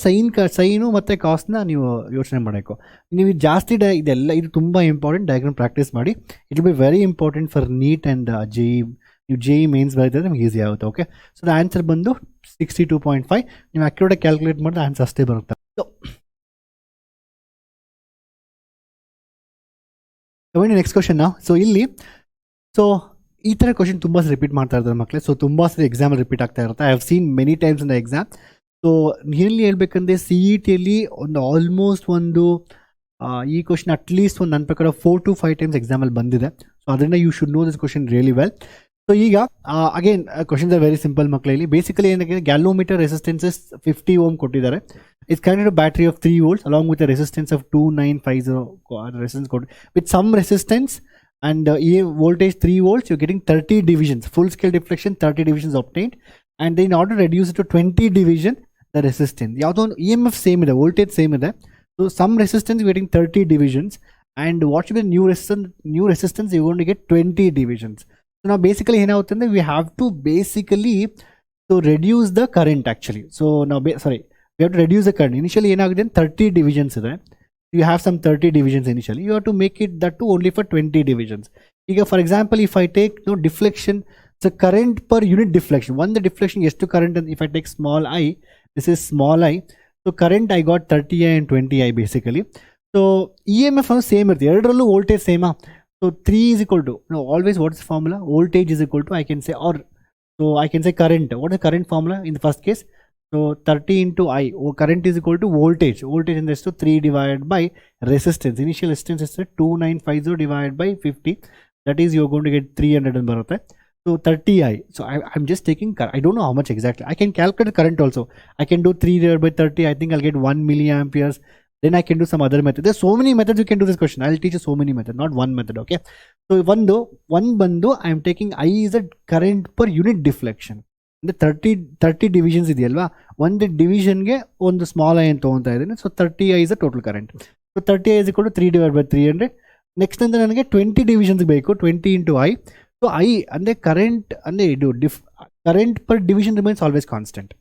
ಸೈನು ಮತ್ತು ಕಾಸ್ನ ನೀವು ಯೋಚನೆ ಮಾಡಬೇಕು. ನೀವು ಜಾಸ್ತಿ ಇದೆಲ್ಲ ಇದು ತುಂಬ ಇಂಪಾರ್ಟೆಂಟ್. ಡಯಾಗ್ರಾಮ್ ಪ್ರಾಕ್ಟೀಸ್ ಮಾಡಿ. It will be very important for neat and JEE. ನೀವು JEE ಮೇನ್ಸ್ ಬರೀತಾರೆ ನಿಮ್ಗೆ ಈಸಿ ಆಗುತ್ತೆ. ಓಕೆ, ಸೊ ದ ಆನ್ಸರ್ ಬಂದು 62.5. ನೀವು ಅಕ್ಯುರೇಟಾಗಿ ಕ್ಯಾಲ್ಕುಲೇಟ್ ಮಾಡಿದ್ರೆ ಆನ್ಸರ್ ಅಷ್ಟೇ ಬರುತ್ತೆ. ಸೊ ನೆಕ್ಸ್ಟ್ ಕ್ವಶನ್ ನಾವು. ಸೊ ಇಲ್ಲಿ ಈ ಥರ ಕ್ವಶನ್ ತುಂಬ ಸರಿ ರಿಪೀಟ್ ಮಾಡ್ತಾ ಇರ್ತಾರೆ ಮಕ್ಕಳೇ. ಸೊ ತುಂಬ ಸರಿ ಎಕ್ಸಾಮಲ್ಲಿ ರಿಪೀಟ್ ಆಗ್ತಾ ಇರುತ್ತೆ. I have seen many times in the exam. So ಇಲ್ಲಿ ಹೇಳ್ಬೇಕಂದ್ರೆ CETಯಲ್ಲಿ ಒಂದು ಆಲ್ಮೋಸ್ಟ್ ಈ ಕ್ವಶನ್ ಅಟ್ಲೀಸ್ಟ್ ಒಂದು ನನ್ನ ಪ್ರಕಾರ 4 to 5 ಟೈಮ್ಸ್ ಎಕ್ಸಾಮಲ್ಲಿ ಬಂದಿದೆ. ಸೊ ಅದರಿಂದ you should know this question really well. So ಈಗ again questions are very simple ಮಕ್ಕಳಲ್ಲಿ. ಬೇಸಿಕಲಿ ಏನಾಗಿದೆ, ಗ್ಯಾಲೋಮೀಟರ್ ರೆಸಿಸ್ಟೆನ್ಸಸ್ 50 Ohm ಕೊಟ್ಟಿದ್ದಾರೆ. It's connected battery of 3 volts along with resistance of 2950 resistance ಕೊಟ್ಟು with some resistance and voltage 3 volts. You're getting 30 divisions, full scale deflection 30 divisions obtained, and then in order to reduce it to 20 division the resistance ಯಾವುದೋ ಒಂದು EMF same ಇದೆ, voltage same ಇದೆ. So some resistance getting 30 divisions, and what should be new resistance you're going to get 20 divisions. So now basically ಏನಾಗುತ್ತೆ ಅಂದರೆ we have to basically reduce the current actually. So now we have to reduce the current. Initially ಏನಾಗಿದೆ 30 divisions ಇದೆ. You have some 30 divisions initially. You have to make it that to only for 20 divisions. For example, if I take deflection, so current per unit deflection. One the deflection is to current, and if I take small I, this is small I. So current I got 30I and 20I basically. So E M F ಅನ್ನೋದು same ಇರುತ್ತೆ, ಎರಡರಲ್ಲೂ voltage ಸೇಮಾ. So 3 is equal to, no, always what's the formula? Voltage is equal to, I can say, or so I can say current. What is the current formula in the first case? So 30 into I, current is equal to voltage. Voltage in this to 3 divided by resistance. Initial resistance is 2950 divided by 50. That is, you're going to get 300 and barutte. So 30I. So I'm just taking, I don't know how much exactly. I can calculate the current also. I can do 3 divided by 30. I think I'll get 1 milliamperes. Then I can do some other method. There's so many methods you can do this question. I'll teach you so many methods, not one method. Okay. So one bando, I'm taking I is the current per unit deflection. The 30 divisions ideyalva, one division ge ಒಂದು small I ಅಂತ ತಗೊಂತಾ ಇದೀನಿ. So 30I is the total current. So 30I is equal to 3 divided by 300. Next ಅಂದ್ರೆ ನನಗೆ 20 divisions ಬೇಕು, 20 into I. So I ಅಂದ್ರೆ current ಅಂದ್ರೆ ಇದು current per division remains always constant.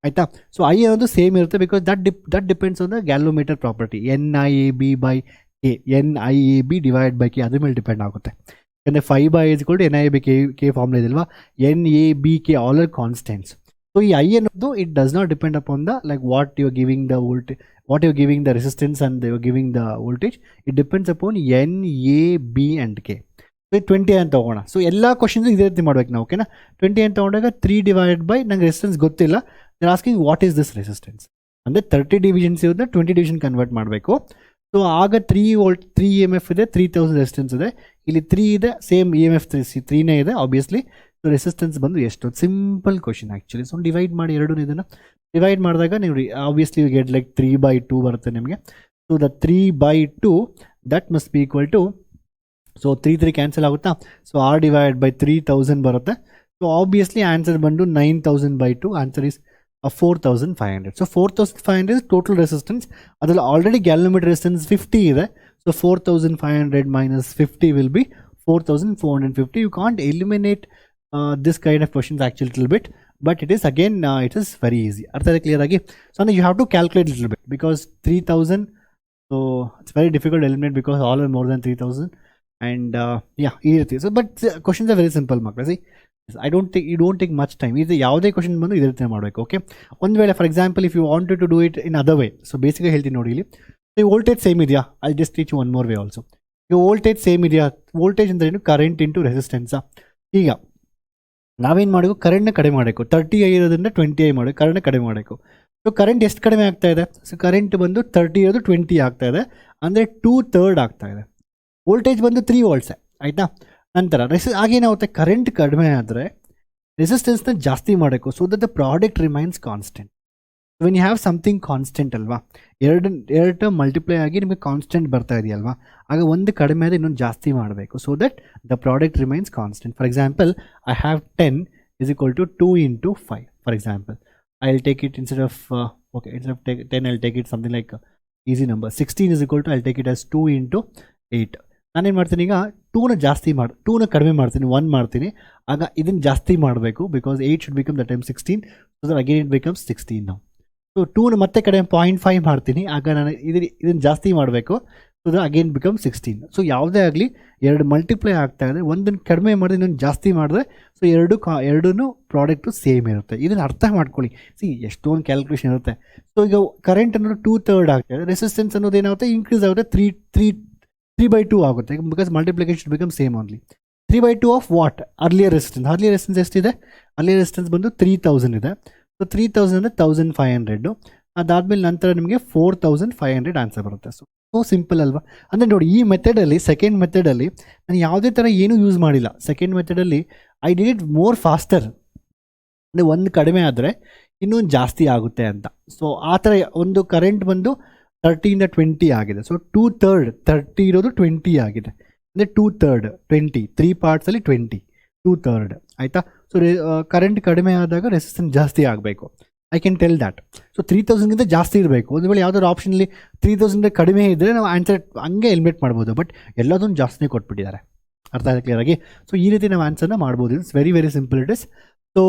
ಆಯ್ತಾ. ಸೊ ಐ ಅನ್ನೋದು ಸೇಮ್ ಇರುತ್ತೆ, because that depends on the galvanometer property. NIAB by K, NIAB divide by K, ಅದ್ರ ಮೇಲೆ ಡಿಪೆಂಡ್ ಆಗುತ್ತೆ. ಯಾಕಂದರೆ 5/I is equal to NIAB K formula ಇದಲ್ವಾ, NABK all are constants. So ಈ I ಅನ್ನೋದು it does not depend upon the like what you giving the voltage, what you giving the resistance and you giving the voltage. It depends upon NAB and K. So 20 ಅಂತ ತಗೋಣ. So ಎಲ್ಲ questions ಇದೇ ರೀತಿ ಮಾಡ್ಬೇಕು ನಾವು. ಓಕೆನಾ. 20 ಅಂತ ತಗೊಂಡಾಗ 3 divided by, ನಂಗೆ ರೆಸಿಸ್ಟೆನ್ಸ್ ಗೊತ್ತಿಲ್ಲ, they're asking what is this resistance. ಅಂದರೆ 30 ಡಿವಿಷನ್ಸ್ ಇರೋದನ್ನ 20 ಡಿವಿಷನ್ ಕನ್ವರ್ಟ್ ಮಾಡಬೇಕು. ಸೊ ಆಗ 3 ವೋಲ್ಟ್ 3 EMF ಇದೆ, 3000 ರೆಸಿಸ್ಟೆನ್ಸ್ ಇದೆ. ಇಲ್ಲಿ 3 ಇದೆ, ಸೇಮ್ EMF 3ನೇ ಇದೆ ಆಬ್ವಿಯಸ್ಲಿ. ಸೊ ರೆಸಿಸ್ಟೆನ್ಸ್ ಬಂದು ಎಷ್ಟು? Simple question actually. So divide ಮಾಡಿ ಎರಡೂ, ಇದನ್ನು ಡಿವೈಡ್ ಮಾಡಿದಾಗ ನೀವು ಆಬ್ವಿಯಸ್ಲಿ ಯು ಗೆಟ್ ಲೈಕ್ 3/2 ಬರುತ್ತೆ ನಿಮಗೆ. So the 3/2 that must be equal to, so 3 cancel ಆಗುತ್ತಾ. ಸೊ R divided by 3000 ಬರುತ್ತೆ. ಸೊ ಆಬ್ವಿಯಸ್ಲಿ ಆನ್ಸರ್ ಬಂದು 9000/2. Answer is 4500. So 4500 is total resistance. ಅದರಲ್ಲಿ ಆಲ್ರೆಡಿ ಗ್ಯಾಲೋಮೀಟರ್ ರೆಸಿಸ್ಟೆನ್ಸ್ 50 ಇದೆ. So 4500 minus 50 will be 4450. You can't eliminate this kind of questions actually little bit, but it is again it is very easy. ಅರ್ಥ ಇದೆ clear ಆಗಿ? So you have to calculate little bit because 3000, so it's very difficult to eliminate because all are more than 3000. And yeah, ಈ ರೀತಿ. So but questions are very simple ಮಕ್ಕಳು. See I don't think, you don't take much time. ಇದು ಯಾವುದೇ question ಬಂದು ಇದೇ ರೀತಿ ಮಾಡಬೇಕು. Okay. ಒಂದು ವೇಳೆ for example if you wanted to do it in other way, so ಬೇಸಿಕಾಗಿ ಹೇಳ್ತೀನಿ ನೋಡಿ ಇಲ್ಲಿ. ಈ ವೋಲ್ಟೇಜ್ ಸೇಮ್ ಇದೆಯಾ? I just teach one more way also. ಈಗ ವೋಲ್ಟೇಜ್ ಸೇಮ್ ಇದೆಯಾ? ವೋಲ್ಟೇಜ್ ಅಂದ್ರೆ ಏನು? ಕರೆಂಟ್ ಇಂಟು ರೆಸಿಸ್ಟೆನ್ಸಾ. ಈಗ ನಾವೇನು ಮಾಡಬೇಕು? ಕರೆಂಟ್ನ ಕಡಿಮೆ ಮಾಡಬೇಕು. 30I ಇರೋದ್ರಿಂದ 20I ಮಾಡಬೇಕು, ಕರೆಂಟ್ನ ಕಡಿಮೆ ಮಾಡಬೇಕು. ಸೊ ಕರೆಂಟ್ ಎಷ್ಟು ಕಡಿಮೆ ಆಗ್ತಾ ಇದೆ? ಸೊ ಕರೆಂಟ್ ಬಂದು 30 ಇರೋದು 20 ಆಗ್ತಾ ಇದೆ, ಅಂದರೆ 2/3 ಆಗ್ತಾ ಇದೆ. ವೋಲ್ಟೇಜ್ ಬಂದು 3 volts ಆಯಿತಾ. ನಂತರ ಆಗೇನಾಗುತ್ತೆ? ಕರೆಂಟ್ ಕಡಿಮೆ ಆದರೆ ರೆಸಿಸ್ಟೆನ್ಸ್ನ ಜಾಸ್ತಿ ಮಾಡಬೇಕು, so that the product remains constant. When you have something constant ಅಲ್ವಾ, ಎರಡು ಮಲ್ಟಿಪ್ಲೈ ಆಗಿ ನಿಮಗೆ ಕಾನ್ಸ್ಟೆಂಟ್ ಬರ್ತಾ ಇದೆಯಲ್ವಾ, ಆಗ ಒಂದು ಕಡಿಮೆ ಆದರೆ ಇನ್ನೊಂದು ಜಾಸ್ತಿ ಮಾಡಬೇಕು, so that the product remains constant. For example I have 10 is equal to 2 into 5. For example I'll take it instead of 10 I'll take it something like easy number. 16 is equal to, I'll take it as 2 into 8. ನಾನೇನು ಮಾಡ್ತೀನಿ? ಈಗ 2ನ ಜಾಸ್ತಿ 2ನ ಕಡಿಮೆ ಮಾಡ್ತೀನಿ, 1 ಮಾಡ್ತೀನಿ. ಆಗ ಇದನ್ನು ಜಾಸ್ತಿ ಮಾಡಬೇಕು, because 8 should become the time 16, so that again it becomes 16 now. So 2ನ ಮತ್ತೆ ಕಡಿಮೆ 0.5 ಮಾಡ್ತೀನಿ, ಆಗ ನಾನು ಇದನ್ನು ಜಾಸ್ತಿ ಮಾಡಬೇಕು, so that again becomes 16. So ಯಾವುದೇ ಆಗಲಿ ಎರಡು ಮಲ್ಟಿಪ್ಲೈ ಆಗ್ತಾ ಇದೆ, ಒಂದನ್ನು ಕಡಿಮೆ ಮಾಡಿದ್ರೆ ಇನ್ನೊಂದು ಜಾಸ್ತಿ ಮಾಡಿದ್ರೆ, ಸೊ ಎರಡೂ ಪ್ರಾಡಕ್ಟು ಸೇಮ್ ಇರುತ್ತೆ. ಇದನ್ನು ಅರ್ಥ ಮಾಡ್ಕೊಳ್ಳಿ. ಎಷ್ಟೊಂದು ಕ್ಯಾಲ್ಕುಲೇಷನ್ ಇರುತ್ತೆ. ಸೊ ಈಗ ಕರೆಂಟ್ ಅನ್ನೋದು 2/3 ಆಗ್ತಾ ಇದೆ, ರೆಸಿಸ್ಟೆನ್ಸ್ ಅನ್ನೋದು ಏನಾಗುತ್ತೆ? ಇನ್ಕ್ರೀಸ್ ಆಗುತ್ತೆ, 3/2 ಆಗುತ್ತೆ, because multiplication should become same only. 3/2 of what? Earlier resistance ಎಷ್ಟಿದೆ? ಅರ್ಲಿಯರ್ ರೆಸಿಸ್ಟೆನ್ಸ್ ಬಂದು 3000 ಇದೆ. ಸೊ 3000 ಅಂದರೆ 1500. ಅದಾದಮೇಲೆ ನಂತರ ನಿಮಗೆ 4500 ಆನ್ಸರ್ ಬರುತ್ತೆ. ಸೊ ಸಿಂಪಲ್ ಅಲ್ವಾ? ಅಂದರೆ ನೋಡಿ, ಈ ಮೆಥಡಲ್ಲಿ, ಸೆಕೆಂಡ್ ಮೆಥಡಲ್ಲಿ ನಾನು ಯಾವುದೇ ಥರ ಏನೂ ಯೂಸ್ ಮಾಡಿಲ್ಲ. ಸೆಕೆಂಡ್ ಮೆಥಡಲ್ಲಿ I did it more faster. ಅಂದರೆ ಒಂದು ಕಡಿಮೆ ಆದರೆ ಇನ್ನೊಂದು ಜಾಸ್ತಿ ಆಗುತ್ತೆ ಅಂತ. ಸೊ ಆ ಥರ ಒಂದು ಕರೆಂಟ್ ಬಂದು 30 ಇಂದ 20 ಆಗಿದೆ. ಸೊ 2/3, 30 ಇರೋದು 20 ಆಗಿದೆ, ಅಂದರೆ 2/3 20, 3 ಪಾರ್ಟ್ಸಲ್ಲಿ 20, 2/3 ಆಯಿತಾ. ಸೊ ಕರೆಂಟ್ ಕಡಿಮೆ ಆದಾಗ ರೆಸಿಸ್ಟೆನ್ಸ್ ಜಾಸ್ತಿ ಆಗಬೇಕು. I can tell that. So 3000ಗಿಂತ ಜಾಸ್ತಿ ಇರಬೇಕು. ಒಂದು ವೇಳೆ ಯಾವುದಾದ್ರು ಆಪ್ಷನಲ್ಲಿ 3000 ಕಡಿಮೆ ಇದ್ದರೆ ನಾವು ಆನ್ಸರ್ ಹಂಗೆ ಎಲಿಮಿನೇಟ್ ಮಾಡ್ಬೋದು, ಬಟ್ ಎಲ್ಲದನ್ನು ಜಾಸ್ತಿನೇ ಕೊಟ್ಬಿಟ್ಟಿದ್ದಾರೆ. ಅರ್ಥ ಆಗಿದೆ ಕ್ಲಿಯರಾಗಿ? ಸೊ ಈ ರೀತಿ ನಾವು ಆನ್ಸರ್ನ ಮಾಡ್ಬೋದು. It's very very simple it is. So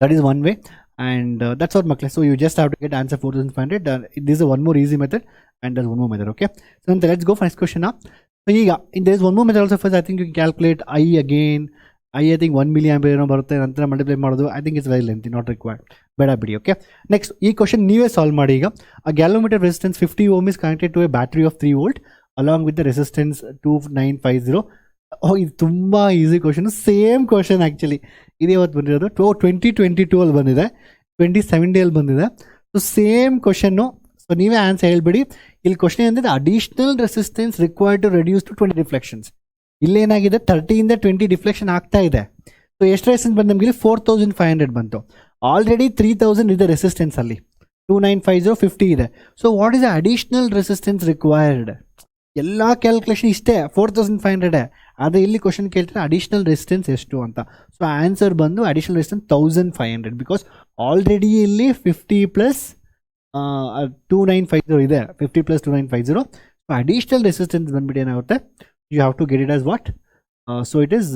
that is one way. And that's all makle. So you just have to get answer 4500. This is one more easy method, and there's one more method. Okay, so then let's go for next question now. So there is one more method also. First I think you can calculate I again. I think 1 milliampere barutte, nanತರ multiply ಮಾಡೋದು. I think it's very lengthy, not required. ಬೇಡ ಬಿಡಿ. Okay, next ಈ question ನೀವೇ solve ಮಾಡಿ. ಈಗ a galvanometer resistance 50 ohm is connected to a battery of 3 volt along with the resistance 2950. ಇದು ತುಂಬ easy question, same question actually ಇದೇ ಇವತ್ತು ಬಂದಿರೋದು. 2022 ಅಲ್ಲಿ ಬಂದಿದೆ, 2070 ಅಲ್ಲಿ ಬಂದಿದೆ. So same question. ಸೊ ನೀವೇ ಆನ್ಸರ್ ಹೇಳ್ಬಿಡಿ. ಇಲ್ಲಿ ಕ್ವಶನ್ ಏನಂದರೆ additional resistance required to reduce to 20 deflections. ಇಲ್ಲೇನಾಗಿದೆ 30ಇಂದ 20 ಡಿಫ್ಲೆಕ್ಷನ್ ಆಗ್ತಾ ಇದೆ. ಸೊ ಎಷ್ಟು ರೆಸಿಸ್ಟೆನ್ಸ್ ಬಂದು ನಮಗೆ 4500 ಬಂತು. ಆಲ್ರೆಡಿ 3000 ಇದೆ ರೆಸಿಸ್ಟೆನ್ಸ್ ಅಲ್ಲಿ, 2950 50 ಇದೆ. So what is the additional resistance required? ಎಲ್ಲ ಕ್ಯಾಲ್ಕುಲೇಷನ್ ಇಷ್ಟೇ, 4500. ಆದರೆ ಇಲ್ಲಿ ಕ್ವಶನ್ ಕೇಳ್ತಾರೆ ಅಡಿಷನಲ್ ರೆಸಿಸ್ಟೆನ್ಸ್ ಎಷ್ಟು ಅಂತ. ಸೊ ಆನ್ಸರ್ ಬಂದು ಅಡಿಷನಲ್ ರೆಸಿಸ್ಟೆನ್ಸ್ 1500, ಬಿಕಾಸ್ ಆಲ್ರೆಡಿ ಇಲ್ಲಿ 50 ಪ್ಲಸ್ 2950 ಇದೆ, 50 ಪ್ಲಸ್ 2950. ಸೊ ಅಡಿಷನಲ್ ರೆಸಿಸ್ಟೆನ್ಸ್ ಬಂದ್ಬಿಟ್ಟು ಏನಾಗುತ್ತೆ, you have to get it as what. So it is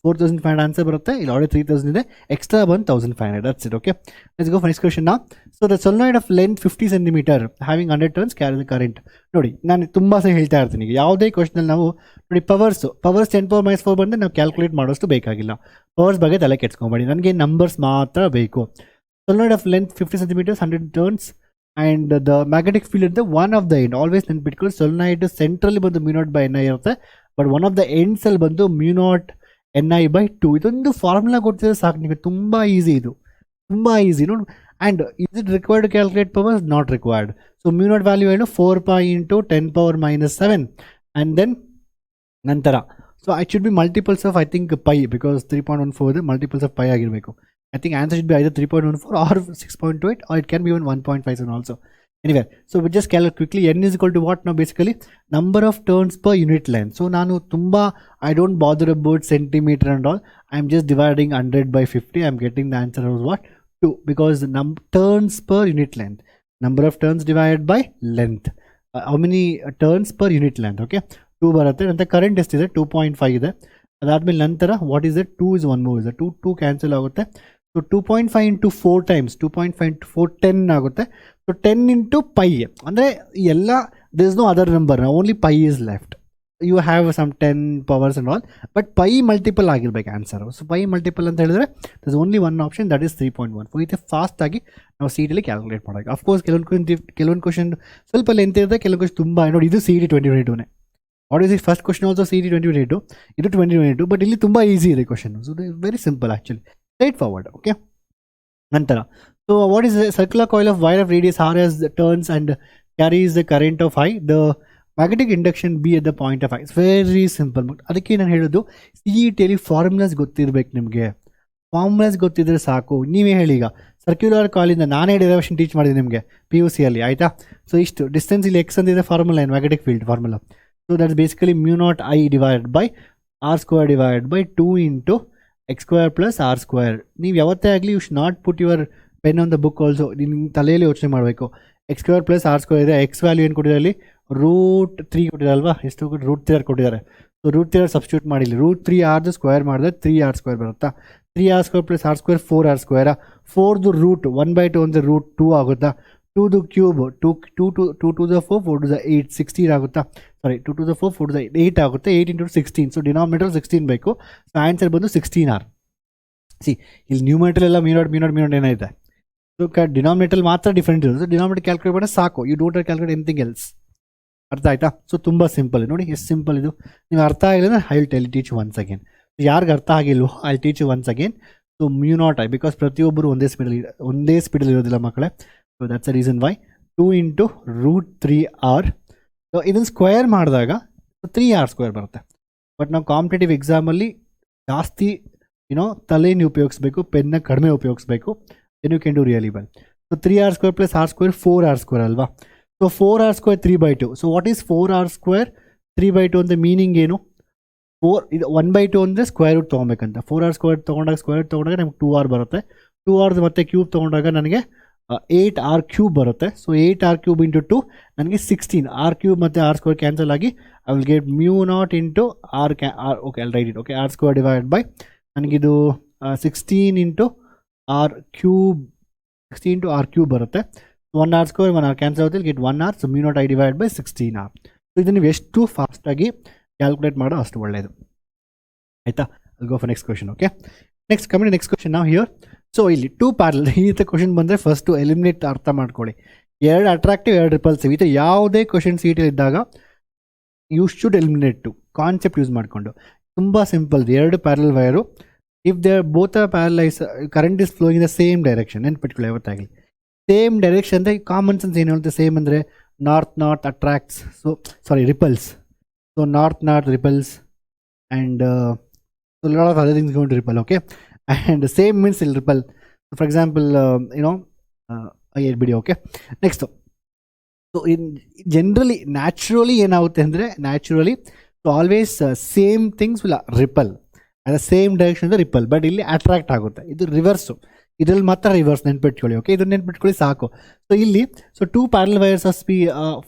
4500 answer ಬರುತ್ತೆ. ಇಲ್ಲಿ ಆಲ್ರೆಡಿ 3000 ಇದೆ, ಎಕ್ಸ್ಟ್ರಾ ಬಂದು 1500. That's it. Okay, let's go for next question. So the solenoid of length 50 centimetre having 100 turns carry the current. ನೋಡಿ, ನಾನು ತುಂಬ ಸಹ ಹೇಳ್ತಾ ಇರ್ತೀನಿ, ಈಗ ಯಾವುದೇ ಕ್ವಶನಲ್ಲಿ ನಾವು ನೋಡಿ ಪವರ್ಸ್ 10⁻⁴ ಬಂದರೆ ನಾವು ಕ್ಯಾಲ್ಕುಲೇಟ್ ಮಾಡೋಷ್ಟು ಬೇಕಾಗಿಲ್ಲ. ಪವರ್ಸ್ ಬಗ್ಗೆ ತಲೆ ಕೆಡ್ಸ್ಕೊಂಬೇಡಿ, ನನಗೆ ನಂಬರ್ಸ್ ಮಾತ್ರ ಬೇಕು. Solenoid of length 50 centimetres 100 turns and the magnetic field in the one of the end. Always ನೆನ್ಪಿಟ್ಕೊಂಡು ಸೊಲನಾಯ್ಡ್ ಸೆಂಟ್ರಲ್ಲಿ ಬಂದು μ0/ni ಇರುತ್ತೆ, ಬಟ್ ಒನ್ ಆಫ್ ದ ಎಂಡ್ಸಲ್ಲಿ ಬಂದು μ0ni/2. ಇದೊಂದು ಫಾರ್ಮುಲಾ ಕೊಡ್ತಿದ್ರೆ ಸಾಕು ನಿಮಗೆ, ತುಂಬ ಈಸಿ ಇದು, ತುಂಬ ಈಸಿ ನೋಡಿ. And is it required to calculate powers? Not required. So μ0 value ಏನು, 4π × 10⁻⁷ ಆ್ಯಂಡ್ ದೆನ್ ನಂತರ so it should be multiples of I think pi, because 3.14 ಇದೆ, ಮಲ್ಟಿಪಲ್ಸ್ ಆಫ್ ಪೈ ಆಗಿರಬೇಕು. I think answer should be either 3.14 or 6.28, or it can be even 1.57 also. Anyway, so we just calculate quickly. N is equal to what now? Basically number of turns per unit length. So nanu tumba I don't bother about centimeter and all. I'm just dividing 100 by 50. I'm getting the answer as what? 2, because turns per unit length. Number of turns divided by length. How many turns per unit length? Okay, 2 ಬರುತ್ತೆ. ಅಂತ current ಎಷ್ಟಿದೆ? 2.5 ಇದೆ. ಅದಾದ್ಮೇಲೆ ನಂತರ what is it? 2 is one more, is 2 cancel ಆಗುತ್ತೆ. So 2.5 into 4 times 2.5 into 4 10 ಆಗುತ್ತೆ. So 10 into pi ಅಂದರೆ ಎಲ್ಲ there is no other number, only pi is left. You have some 10 powers and all, but pi multiple ಆಗಿರ್ಬೇಕು answer. So pi multiple ಅಂತ ಹೇಳಿದ್ರೆ there is only one option, that is 3.1. ಇದು fast ಆಗಿ ನಾವು CET calculate ಮಾಡೋದು. Of course ಕೆಲವೊಂದು question ಸ್ವಲ್ಪ length ಇರುತ್ತೆ, ಕೆಲವೊಂದು ಕ್ವಶನ್ ತುಂಬ ನೋಡಿ. ಇದು CET 2022ನೇ. What is it first question also CET 2022, ಇದು 2022, ಬಟ್ ಇಲ್ಲಿ ತುಂಬ ಈಸಿ ಇದೆ question. So very simple actually, straightforward. Okay, ನಂತರ so what is circular coil of wire of radius r as turns and carries the current of I, the magnetic induction B at the point of I. Very simple. ಅದಕ್ಕೆ ನಾನು ಹೇಳೋದು CETಯಲ್ಲಿ formulas ಗೊತ್ತಿರಬೇಕು ನಿಮಗೆ. Formulas ಗೊತ್ತಿದ್ರೆ ಸಾಕು. ನೀವೇ ಹೇಳಿ, ಈಗ ಸರ್ಕ್ಯುಲರ್ ಕಾಯಿಲಿಂದ ನಾನೇ ಡೆರಿವೇಷನ್ ಟೀಚ್ ಮಾಡಿದೆ ನಿಮಗೆ PUCಯಲ್ಲಿ, ಆಯಿತಾ? ಸೊ ಇಷ್ಟು ಡಿಸ್ಟೆನ್ಸ್ ಇಲ್ಲಿ x ಅಂದಿದೆ, ಫಾರ್ಮುಲಾ ಏನು? Magnetic field formula. So that's basically μ0I divided by r square divided by 2 into x square plus r square. ನೀವು ಯಾವತ್ತೇ ಆಗಲಿ you should not put your pen on the book also. ನಿಮ್ಮ ತಲೆಯಲ್ಲಿ ಯೋಚನೆ ಮಾಡಬೇಕು. x square plus r square ಇದೆ, x value ಏನು ಕೊಟ್ಟಿದ್ದಾರೆ ಅಲ್ಲಿ? √3 ಕೊಟ್ಟಿದ್ದಾರೆ ಅಲ್ವಾ? ಎಷ್ಟು √3 ಕೊಟ್ಟಿದ್ದಾರೆ. ಸೊ √3 ಸಬ್ಸ್ಟಿಟ್ಯೂಟ್ ಮಾಡಿಲ್ಲ, √3r ಸ್ಕ್ವೇರ್ ಮಾಡಿದ್ರೆ 3r² ಬರುತ್ತಾ? 3r² plus r² 4r². 4ದು root 1/2 ಅಂದರೆ √2 ಆಗುತ್ತಾ? 2 cube 2 to the 4 4 to the 8 16 ಆಗುತ್ತಾ? ಸಾರಿ, 2 to the 4 4 to the 8 ಆಗುತ್ತೆ. 8 into 16. ಸೊ ಡಿನಾಮಿನೇಟರ್ 16 ಬೇಕು. ಸೊ ಆನ್ಸರ್ ಬಂದು 16r. ಸಿ, ಇಲ್ಲಿ ನ್ಯೂಮಿನೇಟರ್ ಎಲ್ಲ μ0 ಏನಾಯಿದೆ? ಸೊ ಡಿನಾಮಿನೇಟರ್ ಮಾತ್ರ ಡಿಫ್ರೆಂಟ್ ಇರುತ್ತೆ. ಸೊ ಡಿನಾಮಿನೇಟರ್ ಕ್ಯಾಲ್ಕುಲೇಟ್ ಮಾಡಿದ್ರೆ ಸಾಕು, you don't calculate anything else. ಅರ್ಥ ಆಯ್ತಾ? ಸೊ ತುಂಬ ಸಿಂಪಲ್ ನೋಡಿ, ಎಷ್ಟು ಸಿಂಪಲ್ ಇದು. ನೀವು ಅರ್ಥ ಆಗಿಲ್ಲ I will teach once again. ಯಾರಿಗೆ ಅರ್ಥ ಆಗಿಲ್ವೋ I teach once again. So μ0I, because ಪ್ರತಿಯೊಬ್ಬರು ಒಂದೇ ಸ್ಪೀಡಲ್ಲಿ ಇರೋದಿಲ್ಲ ಮಕ್ಕಳೇ. So that's the reason why 2 into √3r. So ಇದನ್ನು ಸ್ಕ್ವೇರ್ ಮಾಡಿದಾಗ 3r² ಬರುತ್ತೆ. ಬಟ್ ನಾವು ಕಾಂಪಿಟೇಟಿವ್ ಎಕ್ಸಾಮಲ್ಲಿ ಜಾಸ್ತಿ ತಲೆಯನ್ನು ಉಪಯೋಗಿಸ್ಬೇಕು, ಪೆನ್ನ ಕಡಿಮೆ ಉಪಯೋಗಿಸ್ಬೇಕು. Then you can do really well. So 3r² plus r² 4r² ಅಲ್ವಾ? So 4r² 3/2. So what is 4r² 3/2 ಅಂತ ಮೀನಿಂಗ್ ಏನು? 4 ಇದು 1/2 ಅಂದರೆ ಸ್ಕ್ವೇರ್ ರೂಟ್ ತೊಗೊಬೇಕಂತ. 4r² ತೊಗೊಂಡಾಗ ಸ್ಕ್ವೇರ್ ರೂಟ್ ತೊಗೊಂಡಾಗ ನಮ್ಗೆ 2r ಬರುತ್ತೆ. 2r ಮತ್ತು ಕ್ಯೂಬ್ ತೊಗೊಂಡಾಗ ನನಗೆ 8r³ ಬರುತ್ತೆ. ಸೊ 8r³ into 2 ನನಗೆ 16. r³ ಮತ್ತು r² ಕ್ಯಾನ್ಸಲ್ ಆಗಿ I will get μ0 into r. Okay, I write it. Okay, r² divide by ನನಗಿದು 16 into r³ ಬರುತ್ತೆ. 1r² 1r ಕ್ಯಾನ್ಸಲ್ ಆಗುತ್ತೆ, get 1r. So μ0I divide by 16r. So ಇದನ್ನು ನೀವು ಎಷ್ಟು ಫಾಸ್ಟಾಗಿ ಕ್ಯಾಲ್ಕುಲೇಟ್ ಮಾಡೋ ಅಷ್ಟು ಒಳ್ಳೆಯದು, ಆಯಿತಾ? I'll go for next question. Okay, next, coming to next question now here. So ಇಲ್ಲಿ ಟೂ ಪ್ಯಾರಲ್ ಈ ಥರ ಕ್ವಶನ್ ಬಂದರೆ ಫಸ್ಟು ಎಲಿಮಿನೇಟ್ ಅರ್ಥ ಮಾಡ್ಕೊಳ್ಳಿ. ಎರಡು ಅಟ್ರಾಕ್ಟಿವ್, ಎರಡು ರಿಪಲ್ಸಿವ್. ಈ ಥರ ಯಾವುದೇ ಕ್ವಶನ್ ಸೀಟ್ ಇದ್ದಾಗ you should eliminate to concept use ಮಾಡಿಕೊಂಡು. ತುಂಬ ಸಿಂಪಲ್. ಎರಡು parallel wire, if they both are parallelise, current is flowing in the same direction. ನೆನ್ಪಿಟ್ಕೊಳ್ಳಿ ಯಾವತ್ತಾಗಲಿ ಸೇಮ್ ಡೈರೆಕ್ಷನ್ ಅಂದರೆ ಕಾಮನ್ ಸೆನ್ಸ್ ಏನು ಹೇಳುತ್ತೆ, ಸೇಮ್ ಅಂದರೆ north attracts, so sorry repels. So north repels and so lot of other things going to repel, okay, and same means it'll repel. For example, video, okay. Next, so in generally naturally ಏನಾಗುತ್ತೆ ಅಂದರೆ naturally so always same things will repel at the same direction the repel, but ಇಲ್ಲಿ attract ಆಗುತ್ತೆ. ಇದು rivers, ಇದರಲ್ಲಿ ಮಾತ್ರ reverse. ನೆನ್ಪಿಟ್ಕೊಳ್ಳಿ, okay, ಇದನ್ನ ನೆನ್ಪಿಟ್ಕೊಳ್ಳಿ ಸಾಕು. ಸೊ ಇಲ್ಲಿ so two parallel wires R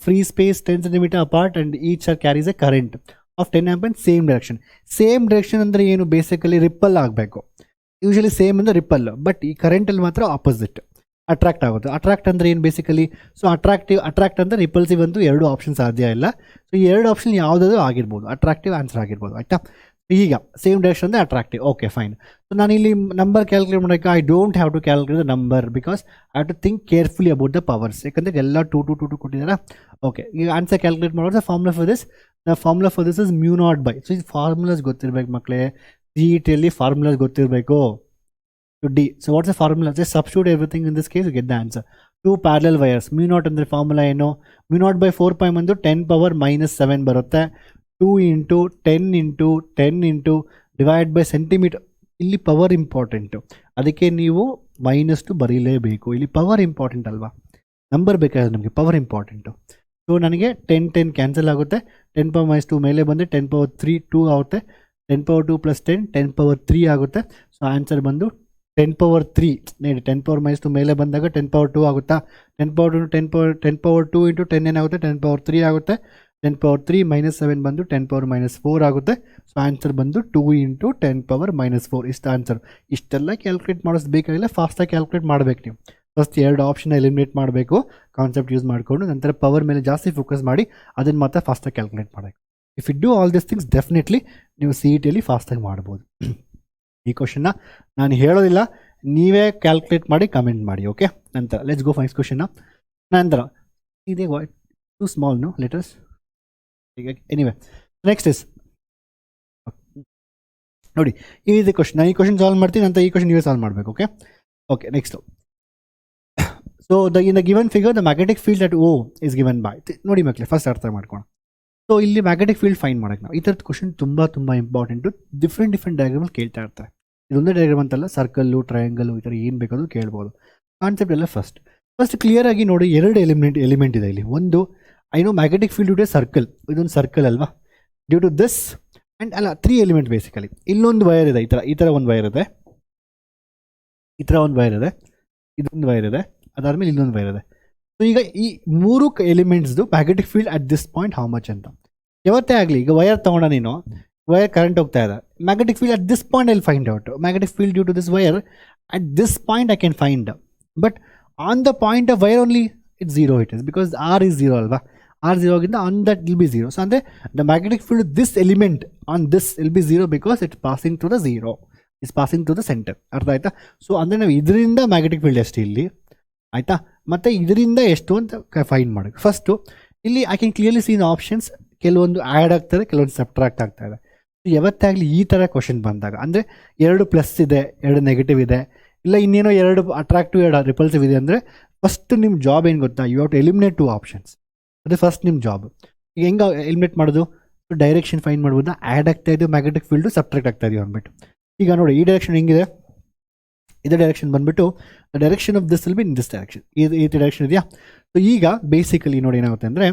free space 10 cm apart and each carries a current of 10 amp same direction. Same direction ಅಂದರೆ ಏನು, ಬೇಸಿಕಲಿ ರಿಪಲ್ ಆಗಬೇಕು. ಯೂಶಲಿ ಸೇಮ್ ಅಂದರೆ ರಿಪಲ್, ಬಟ್ ಈ ಕರೆಂಟಲ್ಲಿ ಮಾತ್ರ ಆಪೋಸಿಟ್ ಅಟ್ರಾಕ್ಟ್ ಆಗುತ್ತೆ. ಅಟ್ರಾಕ್ಟ್ ಅಂದರೆ ಏನು ಬೇಸಿಕಲಿ, ಸೊ ಅಟ್ರಾಕ್ಟ್ ಅಂದರೆ ರಿಪಲ್ಸಿವ್ ಅಂತೂ ಎರಡು ಆಪ್ಷನ್ ಸಾಧ್ಯ ಇಲ್ಲ. ಸೊ ಈ ಎರಡು ಆಪ್ಷನ್ ಯಾವುದಾದ್ರೂ ಆಗಿರ್ಬೋದು, ಅಟ್ರಾಕ್ಟಿವ್ ಆನ್ಸರ್ ಆಗಿರ್ಬೋದು, ಆಯಿತಾ. ಈಗ ಸೇಮ್ ಡೈರೆಕ್ಷನ್ ಅಂದರೆ ಅಟ್ರಾಕ್ಟಿವ್, ಓಕೆ ಫೈನ್. ಸೊ ನಾನು ಇಲ್ಲಿ ನಂಬರ್ ಕ್ಯಾಲ್ಕುಲೇಟ್ ಮಾಡೋಕ್ಕೆ I don't have to calculate the number because I have to think carefully about the powers. ಯಾಕಂದರೆ ಎಲ್ಲ ಟೂ ಕೊಟ್ಟಿದ್ದಾರೆ. ಓಕೆ, ಈಗ ಆನ್ಸರ್ ಕ್ಯಾಲ್ಕುಲೇಟ್ ಮಾಡೋದು formula for this is mu naught by. ಸೊ ಇದು ಫಾರ್ಮುಲಾಸ್ ಗೊತ್ತಿರಬೇಕು ಮಕ್ಕಳೇ, CET ಫಾರ್ಮುಲಾಸ್ ಗೊತ್ತಿರಬೇಕು. to D. So what's the formula? Just substitute everything in this case to get the answer. Two parallel wires. Mu naught ಅಂದ್ರೆ formula ಏನು, mu naught by 4 pi ಬಂದು 10⁻⁻7 ಬರುತ್ತೆ. 2 into 10 into 10 into divide by centimetre. ಇಲ್ಲಿ power important, ಅದಕ್ಕೆ ನೀವು -2 ಬರೀಲೇಬೇಕು. ಇಲ್ಲಿ power important ಅಲ್ವಾ, number ಬೇಕಾದ್ರೆ ನಮಗೆ ಪವರ್ ಇಂಪಾರ್ಟೆಂಟು. ಸೊ ನನಗೆ 10 ಕ್ಯಾನ್ಸಲ್ ಆಗುತ್ತೆ. 10⁻2 ಮೇಲೆ ಬಂದು 10⁻3 2 ಆಗುತ್ತೆ. 10⁻2 + 10 10⁻3 ಆಗುತ್ತೆ. ಸೊ ಆನ್ಸರ್ ಬಂದು 10⁻3. ನೋಡಿ 10⁻2 ಮೇಲೆ ಬಂದಾಗ 10⁻2 ಆಗುತ್ತಾ. 10⁻2 ಇಂಟು 10 ಏನಾಗುತ್ತೆ, 10⁻3 ಆಗುತ್ತೆ. 10⁻3 -7 ಬಂದು 10⁻4 ಆಗುತ್ತೆ. ಸೊ ಆನ್ಸರ್ ಬಂದು 2 ಇಂಟು 10⁻4. ಇಷ್ಟು ಆನ್ಸರ್. ಇಷ್ಟೆಲ್ಲ ಕ್ಯಾಲ್ಕುಲೇಟ್ ಮಾಡೋದು ಬೇಕಾಗಿಲ್ಲ, ಫಾಸ್ಟಾಗಿ ಕ್ಯಾಲ್ಕುಲೇಟ್ ಮಾಡಬೇಕು ನೀವು. ಫಸ್ಟ್ ಎರಡು ಆಪ್ಷನ್ ಎಲಿಮಿನೇಟ್ ಮಾಡಬೇಕು ಕಾನ್ಸೆಪ್ಟ್ ಯೂಸ್ ಮಾಡಿಕೊಂಡು, ನಂತರ ಪವರ್ ಮೇಲೆ ಜಾಸ್ತಿ ಫೋಕಸ್ ಮಾಡಿ ಅದನ್ನು ಮಾತ್ರ ಫಾಸ್ಟಾಗಿ ಕ್ಯಾಲ್ಕುಲೇಟ್ ಮಾಡಬೇಕು. If you do all this things definitely ನೀವು CET ಫಾಸ್ಟಾಗಿ ಮಾಡ್ಬೋದು. ಈ ಕ್ವಶನ್ನ ನಾನು ಹೇಳೋದಿಲ್ಲ, ನೀವೇ ಕ್ಯಾಲ್ಕುಲೇಟ್ ಮಾಡಿ ಕಮೆಂಟ್ ಮಾಡಿ, ಓಕೆ. ನಂತರ ಲೆಟ್ಸ್ ಗೋ ಫಾರ್ ನೆಕ್ಸ್ಟ್ ಕ್ವಶನ್ನ. ನಂತರ ಇದೇ two small no letters, anyway next is ನೋಡಿ ಇದೆ ಕ್ವಶನ್. ನಾನು ಈ ಕ್ವಶನ್ ಸಾಲ್ವ್ ಮಾಡ್ತೀನಿ, ನಂತರ ಈ ಕ್ವಶನ್ ನೀವೇ ಸಾಲ್ವ್ ಮಾಡಬೇಕು, okay. Next, so in the given figure the magnetic field at O is given by. ನೋಡಿ ಮಕ್ಕಳೇ, ಫಸ್ಟ್ ಅರ್ಥ ಮಾಡ್ಕೊಂಡು. ಸೊ ಇಲ್ಲಿ ಮ್ಯಾಗ್ನೆಟಿಕ್ ಫೀಲ್ಡ್ ಫೈನ್ ಮಾಡೋಕ್ಕೆ ನಾವು ಈ ಥರದ ಕ್ವಶನ್ ತುಂಬ ಇಂಪಾರ್ಟೆಂಟು. ಡಿಫ್ರೆಂಟ್ ಡಯಾಗ್ರಾಮಲ್ಲಿ ಕೇಳ್ತಾ ಇರ್ತಾರೆ. ಇದೊಂದೇ ಡಯಾಗ್ರಾಮ್ ಅಂತಲ್ಲ, ಸರ್ಕಲ್ಲು, ಟ್ರಯಾಂಗಲ್ಲು, ಈ ಥರ ಏನು ಬೇಕಾದರೂ ಕೇಳ್ಬೋದು. ಕಾನ್ಸೆಪ್ಟ್ ಎಲ್ಲ ಫಸ್ಟ್ ಕ್ಲಿಯರ್ ಆಗಿ ನೋಡಿ. ಎರಡು ಎಲಿಮೆಂಟ್ ಇದೆ ಇಲ್ಲಿ. ಒಂದು magnetic field due to circle, ಇದೊಂದು ಸರ್ಕಲ್ ಅಲ್ವಾ, ಡ್ಯೂ ಟು ದಿಸ್ ಆ್ಯಂಡ್ ಅಲ್ಲ 3 ಎಲಿಮೆಂಟ್ ಬೇಸಿಕಲಿ. ಇಲ್ಲೊಂದು ವೈರ್ ಇದೆ, ಈ ಥರ ಒಂದು ವೈರ್ ಇದೆ, ಈ ಥರ ಒಂದು ವೈರ್ ಇದೆ, ಇದೊಂದು ವೈರ್ ಇದೆ, ಅದಾದಮೇಲೆ ಇನ್ನೊಂದು ವೈರ್ ಇದೆ. ಸೊ ಈಗ ಈ 3 ಎಲಿಮೆಂಟ್ಸ್ದು magnetic field at this point how much ಅಂತ. ಯಾವತ್ತೇ ಆಗಲಿ, ಈಗ ವೈರ್ ತೊಗೊಂಡ ನೀನು, ವೈರ್ ಕರೆಂಟ್ ಹೋಗ್ತಾ ಇದೆ, magnetic field at this point I will find out. Magnetic field due to this wire at this point I can find, but on the point of wire only it's 0 it is, because r is 0 ಅಲ್ವಾ. R 0 ಆಗಿಂದ on that will be 0. So ಅಂದರೆ the magnetic field this element on this will be 0 because it's passing to the 0, it's passing to the centre. ಅರ್ಥ ಆಯ್ತಾ? So ಅಂದರೆ ನಾವು ಇದರಿಂದ magnetic field ಎಷ್ಟು ಇಲ್ಲಿ, ಆಯಿತಾ, ಮತ್ತು ಇದರಿಂದ ಎಷ್ಟು ಅಂತ ಫೈಂಡ್ ಮಾಡೋದು. ಫಸ್ಟು ಇಲ್ಲಿ I can clearly C in options, ಕೆಲವೊಂದು ಆ್ಯಡ್ ಆಗ್ತಾರೆ, ಕೆಲವೊಂದು ಸಬ್ಟ್ರಾಕ್ಟ್ ಆಗ್ತಾ ಇದೆ. ಯಾವತ್ತಾಗಲಿ ಈ ಥರ ಕ್ವಶನ್ ಬಂದಾಗ, ಅಂದರೆ 2 ಪ್ಲಸ್ ಇದೆ, 2 ನೆಗೆಟಿವ್ ಇದೆ, ಇಲ್ಲ ಇನ್ನೇನೋ 2 ಅಟ್ರಾಕ್ಟಿವ್ 2 ರಿಪಲ್ಸಿವ್ ಇದೆ ಅಂದರೆ ಫಸ್ಟ್ ನಿಮ್ಮ ಜಾಬ್ ಏನು ಗೊತ್ತಾ, you have to eliminate 2 options. ಅದು ಫಸ್ಟ್ ನಿಮ್ಮ ಜಾಬ್. ಈಗ ಹೆಂಗೆ ಎಲಿಮಿನೇಟ್ ಮಾಡೋದು, ಡೈರೆಕ್ಷನ್ ಫೈಂಡ್ ಮಾಡ್ಬೋದು. ಆ್ಯಡ್ ಆಗ್ತಾ ಇದೆ ಮ್ಯಾಗ್ನೆಟಿಕ್ ಫೀಲ್ಡು, ಸಬ್ಟ್ರಾಕ್ಟ್ ಆಗ್ತಾ ಇದೀವಿ ಅಂದ್ಬಿಟ್ಟು. ಈಗ ನೋಡಿ ಈ ಡೈರೆಕ್ಷನ್ ಹೆಂಗಿದೆ, ಇದೇ ಡೈರೆಕ್ಷನ್ ಬಂದುಬಿಟ್ಟು the direction of this will be in this direction. ಈ ಡೈರೆಕ್ಷನ್ ಇದೆಯಾ? ಸೊ ಈಗ ಬೇಸಿಕಲಿ ನೋಡಿ ಏನಾಗುತ್ತೆ ಅಂದರೆ,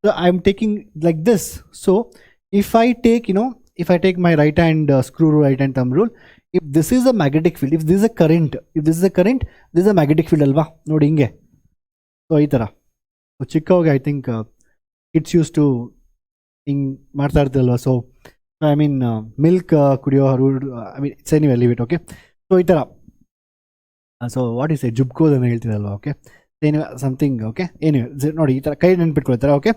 so I am taking like this. So if I take my right hand screw rule, right hand thumb rule, if this is a magnetic field, if this is a current, this a magnetic field ಅಲ್ವಾ. ನೋಡಿ ಹಿಂಗೆ, so ಈ ಥರ ಚಿಕ್ಕವಾಗಿ I think kids use to ಹಿಂಗೆ ಮಾಡ್ತಾ ಇರ್ತೀರಲ್ವ. So I mean milk ಕುಡಿಯೋ rule, I mean it's anyway leave it, okay. So ಈ ಥರ, ಸೊ ವಾಟ್ ಈಸ್ ಎ ಜುಬ್ಕೋದನ್ನು ಹೇಳ್ತಿರಲ್ವ, okay, anyway something, okay. Anyway ನೋಡಿ ಈ ಥರ ಕೈ ನೆನ್ಪಿಟ್ಕೊಳ್ತಾರೆ, ಓಕೆ.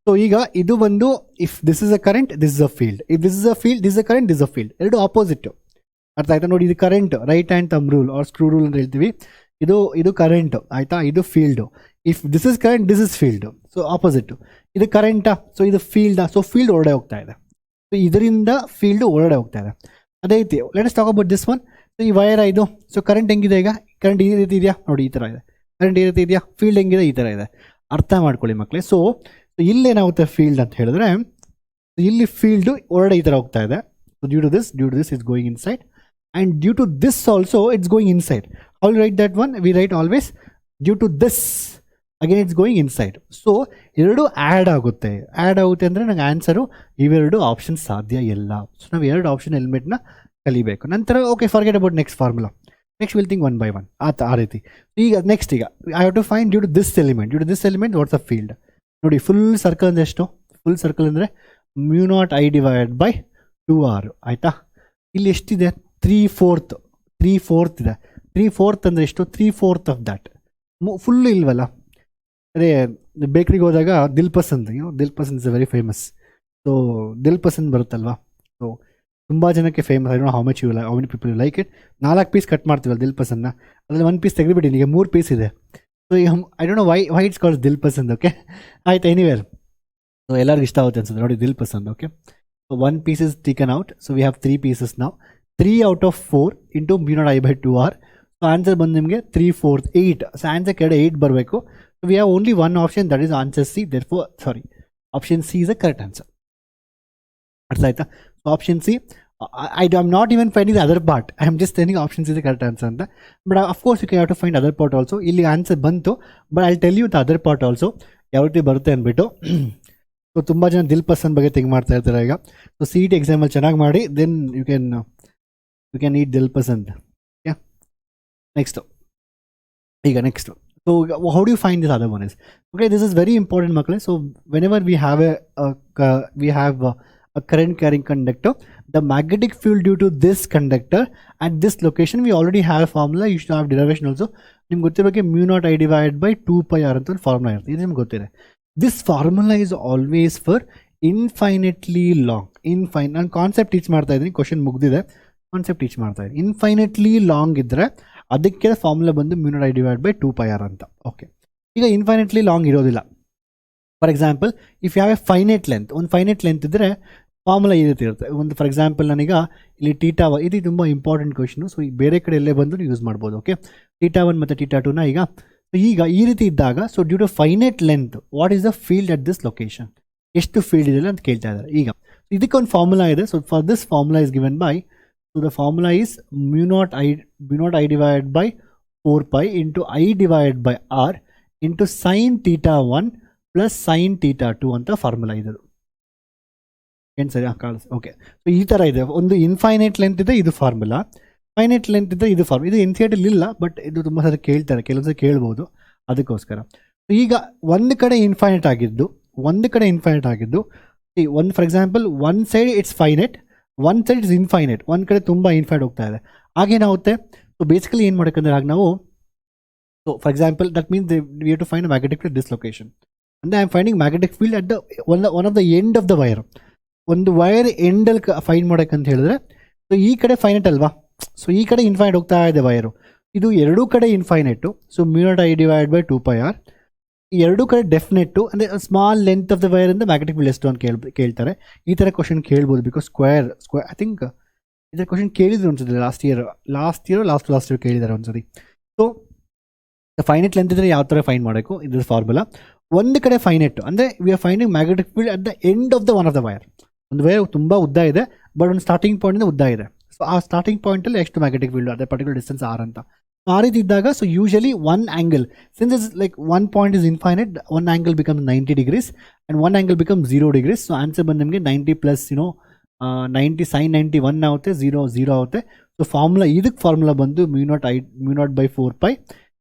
ಸೊ ಈಗ ಇದು ಬಂದು if this is a current, this is a field, if this is a field, this is a current, this is a field. ಎರಡು ಆಪೋಸಿಟ್. ಅರ್ಥ ಆಯ್ತಾ ನೋಡಿ, ಇದು current, right hand thumb rule or screw rule ಅಂತ ಹೇಳ್ತೀವಿ. ಇದು current ಆಯ್ತಾ, ಇದು field. If this is current, this is field. So opposite, ಇದು ಕರೆಂಟಾ, ಸೊ ಇದು ಫೀಲ್ಡಾ, ಸೊ ಫೀಲ್ಡ್ ಹೊರಡೆ ಹೋಗ್ತಾ ಇದೆ. ಸೊ ಇದರಿಂದ ಫೀಲ್ಡ್ ಹೊರಡೆ ಹೋಗ್ತಾ ಇದೆ. ಅದೇ ರೀತಿ let us talk about this one. So ಈ ವೈರ್ ಇದು, ಸೊ ಕರೆಂಟ್ ಹೆಂಗಿದೆ ಈಗ, ಕರೆಂಟ್ ಈ ರೀತಿ ಇದೆಯಾ ನೋಡಿ, ಈ ಥರ ಇದೆ. ಕರೆಂಟ್ ಈ ರೀತಿ ಇದೆಯಾ, ಫೀಲ್ಡ್ ಹೆಂಗಿದೆ, ಈ ಥರ ಇದೆ. ಅರ್ಥ ಮಾಡ್ಕೊಳ್ಳಿ ಮಕ್ಕಳೇ. ಸೊ ಇಲ್ಲೇನಾಗುತ್ತೆ ಫೀಲ್ಡ್ ಅಂತ ಹೇಳಿದ್ರೆ, ಇಲ್ಲಿ ಫೀಲ್ಡು ಹೊರಡೆ ಈ ಥರ ಹೋಗ್ತಾ ಇದೆ. So due to this is going inside, and due to this also it's going inside. How will write that one? We write always due to this, again it's going inside. So ಎರಡು add ಆಗುತ್ತೆ ಅಂದರೆ ನಂಗೆ answer ಇವೆರಡು option ಸಾಧ್ಯ ಇಲ್ಲ. So ನಾವು ಎರಡು option ಎಲಿಮೆಂಟ್ನ ಕಲಿಬೇಕು. ನಂತರ okay, forget about next formula. Next will think one by one ಆ ರೀತಿ. ಈಗ next I have to find due to this element what's a field. ನೋಡಿ, ಫುಲ್ ಸರ್ಕಲ್ ಅಂದರೆ ಎಷ್ಟು? ಫುಲ್ ಸರ್ಕಲ್ ಅಂದರೆ μ0 I ಡಿವೈಡೆಡ್ ಬೈ 2r ಆಯಿತಾ. ಇಲ್ಲಿ ಎಷ್ಟಿದೆ? 3/4 ಇದೆ. 3/4 ಅಂದರೆ ಎಷ್ಟು? 3/4 ಆಫ್ ದ್ಯಾಟ್. ಫುಲ್ಲು ಇಲ್ವಲ್ಲ. ಅದೇ ಬೇಕ್ರಿಗೆ ಹೋದಾಗ Dil Pasand is a very famous. So Dil Pasand ಬರುತ್ತಲ್ವಾ, ಸೊ ತುಂಬ ಜನಕ್ಕೆ famous. I don't know how many people like it. 4 piece cut ಮಾಡ್ತೀವಲ್ಲ ದಿಲ್ ಪಸಂದ್ನ, ಅದರಲ್ಲಿ 1 ಪೀಸ್ ತೆಗೆದುಬಿಟ್ಟಿನಿ, ಈಗ 3 ಪೀಸ್ ಇದೆ. So I don't know why it's called Dil Pasand. Okay ಆಯ್ತು, ಎನಿವೇರ್. ಸೊ ಎಲ್ಲರಿಗೂ ಇಷ್ಟ ಆಗುತ್ತೆ ಅನ್ಸುತ್ತೆ ನೋಡಿ, ದಿಲ್ Pasand. Okay, so 1 piece is taken out. So we have 3 pieces now. 3 out of 4 into μ0 I by 2r. So answer ಬಂದು ನಿಮಗೆ 3/4 8. ಸೊ ಆನ್ಸರ್ ಕೆಳಗಡೆ 8 ಬರಬೇಕು. So we have only one option, that is answer C. Option C is a correct answer. ಅರ್ಥ ಆಯ್ತಾ? So option C, I am not even finding the other part, I am just telling option C is the correct answer ಅಂತ. But of course you can have to find other part also. ಇಲ್ಲಿ answer ಬಂತು, but I tell you the other part also ಯಾವ ರೀತಿ ಬರುತ್ತೆ ಅಂದ್ಬಿಟ್ಟು. So ತುಂಬ ಜನ ದಿಲ್ ಪಸಂದ್ ಬಗ್ಗೆ ಥಿಂಕ್ ಮಾಡ್ತಾ ಇರ್ತಾರೆ ಈಗ. ಸೊ CET ಎಕ್ಸಾಮಲ್ಲಿ ಚೆನ್ನಾಗಿ ಮಾಡಿ, then you can eat Dil Pasand. Okay, next. So how do you find this other one is? Okay, this is very important ಮಕ್ಕಳೇ. So whenever we have a current carrying conductor, the magnetic field due to this conductor at this location, we already have a formula. You should have derivation also. ನಿಮ್ಗೆ ಗೊತ್ತಿರೋಕ್ಕೆ μ0 I divided by 2πr ಅಂತ ಒಂದು formula ಇರುತ್ತೆ. ಇದು ನಿಮ್ಗೆ ಗೊತ್ತಿದೆ. This formula is always for infinitely long. ನಾನು concept teach ಮಾಡ್ತಾ ಇದ್ದೀನಿ, ಕ್ವಶನ್ ಮುಗ್ದಿದೆ, ಕಾನ್ಸೆಪ್ಟ್ ಟೀಚ್ ಮಾಡ್ತಾ ಇದ್ದೀನಿ. ಇನ್ಫೈನೆಟ್ಲಿ ಲಾಂಗ್ ಇದ್ದರೆ ಅದಕ್ಕೆ ಫಾರ್ಮುಲಾ ಬಂದು μ0 I divided by 2πr ಅಂತ. ಓಕೆ, ಈಗ ಇನ್ಫೈನೆಟ್ಲಿ ಲಾಂಗ್ ಇರೋದಿಲ್ಲ. For example, if you have a finite length, ಒಂದು ಫೈನೈಟ್ ಲೆಂತ್ ಇದ್ದರೆ ಫಾರ್ಮುಲಾ ಈ ರೀತಿ ಇರುತ್ತೆ. ಒಂದು ಫಾರ್ ಎಕ್ಸಾಂಪಲ್ ನನಗೆ ಇಲ್ಲಿ θ1, ಇದು ತುಂಬ ಇಂಪಾರ್ಟೆಂಟ್ ಕ್ವಶನು. ಸೊ ಈ ಬೇರೆ ಕಡೆ ಎಲ್ಲೇ ಬಂದು ಯೂಸ್ ಮಾಡ್ಬೋದು. ಓಕೆ, θ1 ಮತ್ತು θ2ನ ಈಗ ಈ ರೀತಿ ಇದ್ದಾಗ, so due to finite length what is the field at this location, ಎಷ್ಟು ಫೀಲ್ಡ್ ಇದೆ ಅಂತ ಕೇಳ್ತಾ ಇದ್ದಾರೆ. ಈಗ ಇದಕ್ಕೊಂದು ಫಾರ್ಮುಲಾ ಇದೆ. So for this formula is given by, so the formula is μ0 I divided by 4π into I divided by r into sin θ1 plus sin θ2 ಅಂತ formula ಇದೆ. ಏನು ಸರಿ ಕಾಣಿಸ್? ಓಕೆ, ಸೊ ಈ ಥರ ಇದೆ. ಒಂದು ಇನ್ಫೈನೈಟ್ ಲೆಂತ್ ಇದೆ, ಇದು ಫಾರ್ಮುಲಾ. ಫೈನೈಟ್ ಲೆಂತ್ ಇದೆ, ಇದು ಫಾರ್ಮುಲಾ. ಇದು NCERT ಇಲ್ಲ, ಬಟ್ ಇದು ತುಂಬ ಸರಿ ಕೇಳ್ತಾರೆ, ಕೆಲವೊಂದು ಸರಿ ಕೇಳ್ಬೋದು, ಅದಕ್ಕೋಸ್ಕರ. ಈಗ ಒಂದು ಕಡೆ ಇನ್ಫೈನೈಟ್ ಆಗಿದ್ದು, ಒಂದು for example one side it's finite, one side it's infinite, ಒಂದು ಕಡೆ ತುಂಬ ಇನ್ಫೈನೈಟ್ ಹೋಗ್ತಾ ಇದೆ. ಹಾಗೇನಾಗುತ್ತೆ? ಸೊ ಬೇಸಿಕಲಿ ಏನು ಮಾಡೋಕ್ಕಂದ್ರೆ ಆಗ ನಾವು, so for example that means we have to find magnetic field this location. ಅಂದರೆ I am finding magnetic field at the one of the end of the wire. ಒಂದು ವೈರ್ ಎಂಡಲ್ಲಿ find ಮಾಡೋಕ್ಕಂತ ಹೇಳಿದ್ರೆ, so ಈ ಕಡೆ ಫೈನೈಟ್ ಅಲ್ವಾ, so ಈ ಕಡೆ ಇನ್ಫೈನೈಟ್ ಹೋಗ್ತಾ ಇದೆ ವೈರು, ಇದು ಎರಡೂ ಕಡೆ infinite. So μ0 I divided by 2πr, ಎರಡೂ ಕಡೆ ಡೆಫಿನೆಟ್ಟು. ಅಂದರೆ small length of the wire ಅಂತ ಮ್ಯಾಗ್ನೆಟಿಕ್ ಫೀಲ್ಡ್ ಎಷ್ಟು ಅಂತ ಕೇಳ್ತಾರೆ. ಈ ಥರ ಕ್ವಶನ್ ಕೇಳ್ಬೋದು, ಬಿಕಾಸ್ ಸ್ಕ್ವೇರ್ ಐ ಥಿಂಕ್ ಇದರ ಕ್ವಶನ್ ಕೇಳಿದ್ರು ಅನ್ಸುತ್ತೆ ಲಾಸ್ಟ್ ಇಯರ್ ಕೇಳಿದ್ದಾರೆ ಒಂದ್ಸರಿ. ಸೊ ಫೈನೈಟ್ ಲೆಂತ್ ಇದ್ದರೆ ಯಾವ ಥರ ಫೈಂಡ್ ಮಾಡಬೇಕು, ಇದ್ರ ಫಾರ್ಮುಲಾ. ಒಂದು ಕಡೆ ಫೈನೈಟ್ ಅಂದರೆ we are finding magnetic field at the end of the one of the wire. ಒಂದು ವೈರ್ ತುಂಬ ಉದ್ದ ಇದೆ, ಬಟ್ ಒಂದು ಸ್ಟಾರ್ಟಿಂಗ್ ಪಾಯಿಂಟಿಂದ ಉದ್ದ ಇದೆ. ಸೊ ಆ ಸ್ಟಾರ್ಟಿಂಗ್ ಪಾಯಿಂಟಲ್ಲಿ ಎಷ್ಟು ಮ್ಯಾಗ್ನೆಟಿಕ್ ಫೀಲ್ಡ್, ಅದೇ ಪರ್ಟಿಕ್ಯುಲರ್ ಡಿಸ್ಟೆನ್ಸ್ r ಅಂತ. ಆ ರೀತಿ ಇದ್ದಾಗ, so usually one angle, since is like one point is infinite, one angle become 90 degrees and one angle become 0 degrees. So answer ಬಂದು ನಿಮಗೆ 90 ಪ್ಲಸ್ 90 sin 90 1 ಆಗುತ್ತೆ, 0 ಆಗುತ್ತೆ. ಸೊ ಇದಕ್ಕೆ ಫಾರ್ಮುಲಾ ಬಂದು μ0 by 4π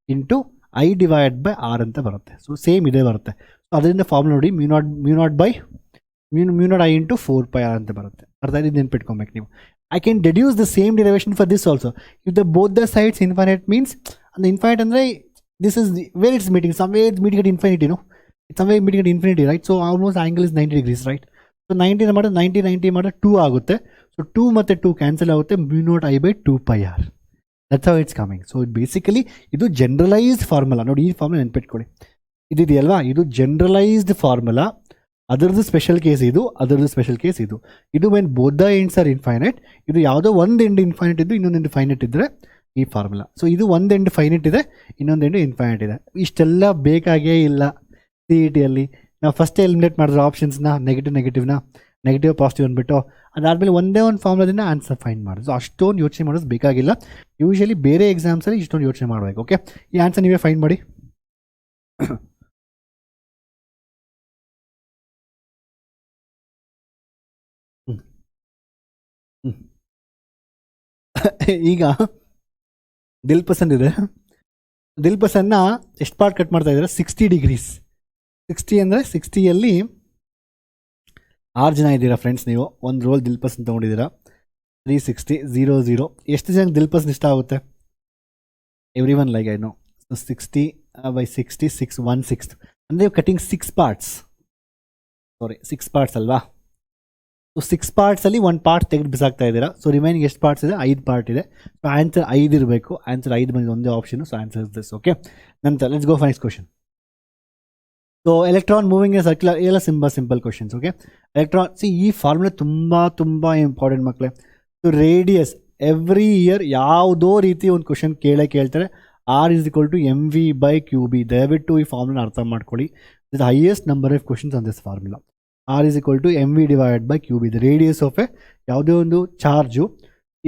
into I divided by r ಅಂತ ಬರುತ್ತೆ. So same ಇದೇ ಬರುತ್ತೆ. ಸೊ ಅದರಿಂದ ಫಾರ್ಮುಲಾ ನೋಡಿ, μ0 I into 4πr ಅಂತ ಬರುತ್ತೆ. ಅರ್ಥ ಇದು ನೆನ್ಪಿಟ್ಕೊಬೇಕು ನೀವು. I can deduce the same derivation for this also. If both the sides infinite means, and the infinite andre, this is where it's meeting, somewhere it's meeting at infinity, it's somewhere meeting at infinity, right? So almost angle is 90 degrees, right? So 90 ಮಾಡಿದ್ರೆ 90 ಮಾಡಿದ್ರೆ 2 ಆಗುತ್ತೆ. So 2 ಮತ್ತು 2 cancel ಆಗುತ್ತೆ, μ0I/2πr. That's how it's coming. So basically ಇದು generalised formula. ನೋಡಿ, ಈ formula ನೆನ್ಪಿಟ್ಕೊಳ್ಳಿ. ಇದೆಯಲ್ವಾ, ಇದು ಜನರಲೈಸ್ಡ್ ಫಾರ್ಮುಲಾ. ಅದರದ್ದು ಸ್ಪೆಷಲ್ ಕೇಸ್ ಇದು, ಅದರದ್ದು ಸ್ಪೆಷಲ್ ಕೇಸ್ ಇದು. ಇದು when both the ends are infinite. ಇದು ಯಾವುದೋ ಒಂದು ಎಂಡ್ ಇನ್ಫೈನೈಟ್ ಇದ್ದು ಇನ್ನೊಂದು ಎಂಡ್ ಫೈನೈಟ್ ಇದ್ದರೆ ಈ ಫಾರ್ಮುಲಾ. ಸೊ ಇದು ಒಂದು ಎಂಡ್ ಫೈನೈಟ್ ಇದೆ, ಇನ್ನೊಂದು ಎಂಡ್ ಇನ್ಫೈನೈಟ್ ಇದೆ. ಇಷ್ಟೆಲ್ಲ ಬೇಕಾಗೇ ಇಲ್ಲ ಸಿ ಇ ಟಿಯಲ್ಲಿ. ನಾವು ಫಸ್ಟೇ ಎಲಿಮಿನೇಟ್ ಮಾಡಿದ್ರೆ ಆಪ್ಷನ್ಸ್ನ, ನೆಗೆಟಿವ್ ಪಾಸಿಟಿವ್ ಅಂದ್ಬಿಟ್ಟು ಅದಾದಮೇಲೆ ಒಂದೇ ಒಂದು ಫಾರ್ಮುಲಾದಿಂದ ಆನ್ಸರ್ ಫೈಂಡ್ ಮಾಡೋದು. ಸೊ ಅಷ್ಟೊಂದು ಯೋಚನೆ ಮಾಡೋದು ಬೇಕಾಗಿಲ್ಲ. ಯೂಶಲಿ ಬೇರೆ ಎಕ್ಸಾಮ್ಸಲ್ಲಿ ಇಷ್ಟೊಂದು ಯೋಚನೆ ಮಾಡಬೇಕು. ಓಕೆ, ಈ ಆನ್ಸರ್ ನೀವೇ ಫೈಂಡ್ ಮಾಡಿ. ಈಗ ದಿಲ್ ಪಸಂದ್ ಇದೆ. ದಿಲ್ ಪಸಂದ್ನ ಎಷ್ಟು ಪಾರ್ಟ್ ಕಟ್ ಮಾಡ್ತಾ ಇದ್ದಾರೆ? 60 ಡಿಗ್ರೀಸ್. 60 ಅಂದರೆ 60ಯಲ್ಲಿ 6 ಜನ ಇದ್ದೀರಾ ಫ್ರೆಂಡ್ಸ್. ನೀವು ಒಂದು ರೋಲ್ ದಿಲ್ ಪಸಂದ್ ತೊಗೊಂಡಿದ್ದೀರಾ. 360 0 0. ಎಷ್ಟು ಜನ ದಿಲ್ ಪಸಂದ್ ಇಷ್ಟ ಆಗುತ್ತೆ? Every one like I know. So 60/60 6 1/6 ಅಂದರೆ ಕಟಿಂಗ್ 6 ಪಾರ್ಟ್ಸ್. ಸಾರಿ 6 ಪಾರ್ಟ್ಸ್ ಅಲ್ವಾ? ಸೊ 6 ಪಾರ್ಟ್ಸಲ್ಲಿ 1 ಪಾರ್ಟ್ ತೆಗೆದು ಬಿಸಾಕ್ತಾ ಇದ್ದೀರಾ. ಸೊ ರಿಮೈನಿಂಗ್ ಎಷ್ಟು ಪಾರ್ಟ್ಸ್ ಇದೆ? 5 ಪಾರ್ಟ್ ಇದೆ. ಸೊ ಆನ್ಸರ್ 5 ಇರಬೇಕು. ಆನ್ಸರ್ 5 ಬಂದಿದೆ, ಒಂದೇ option. So answer is this. Okay, ನಂತರ let's go for next question. So electron moving a circular, ಎಲ್ಲ ಸಿಂಪಲ್ ಕ್ವಶನ್ಸ್. ಓಕೆ, ಎಲೆಕ್ಟ್ರಾನ್ ಈ ಫಾರ್ಮುಲಾ ತುಂಬ ಇಂಪಾರ್ಟೆಂಟ್ ಮಕ್ಕಳೇ. ಸೊ ರೇಡಿಯಸ್ ಎವ್ರಿ ಇಯರ್ ಯಾವುದೋ ರೀತಿ ಒಂದು ಕ್ವಶನ್ ಕೇಳ್ತಾರೆ. R is equal to mv/qb. ದಯವಿಟ್ಟು ಈ ಫಾರ್ಮುಲಾ ಅರ್ಥ ಮಾಡ್ಕೊಳ್ಳಿ. The highest number of questions on this formula. R is equal to mv/qb. The radius of a ಯಾವುದೇ ಒಂದು charge,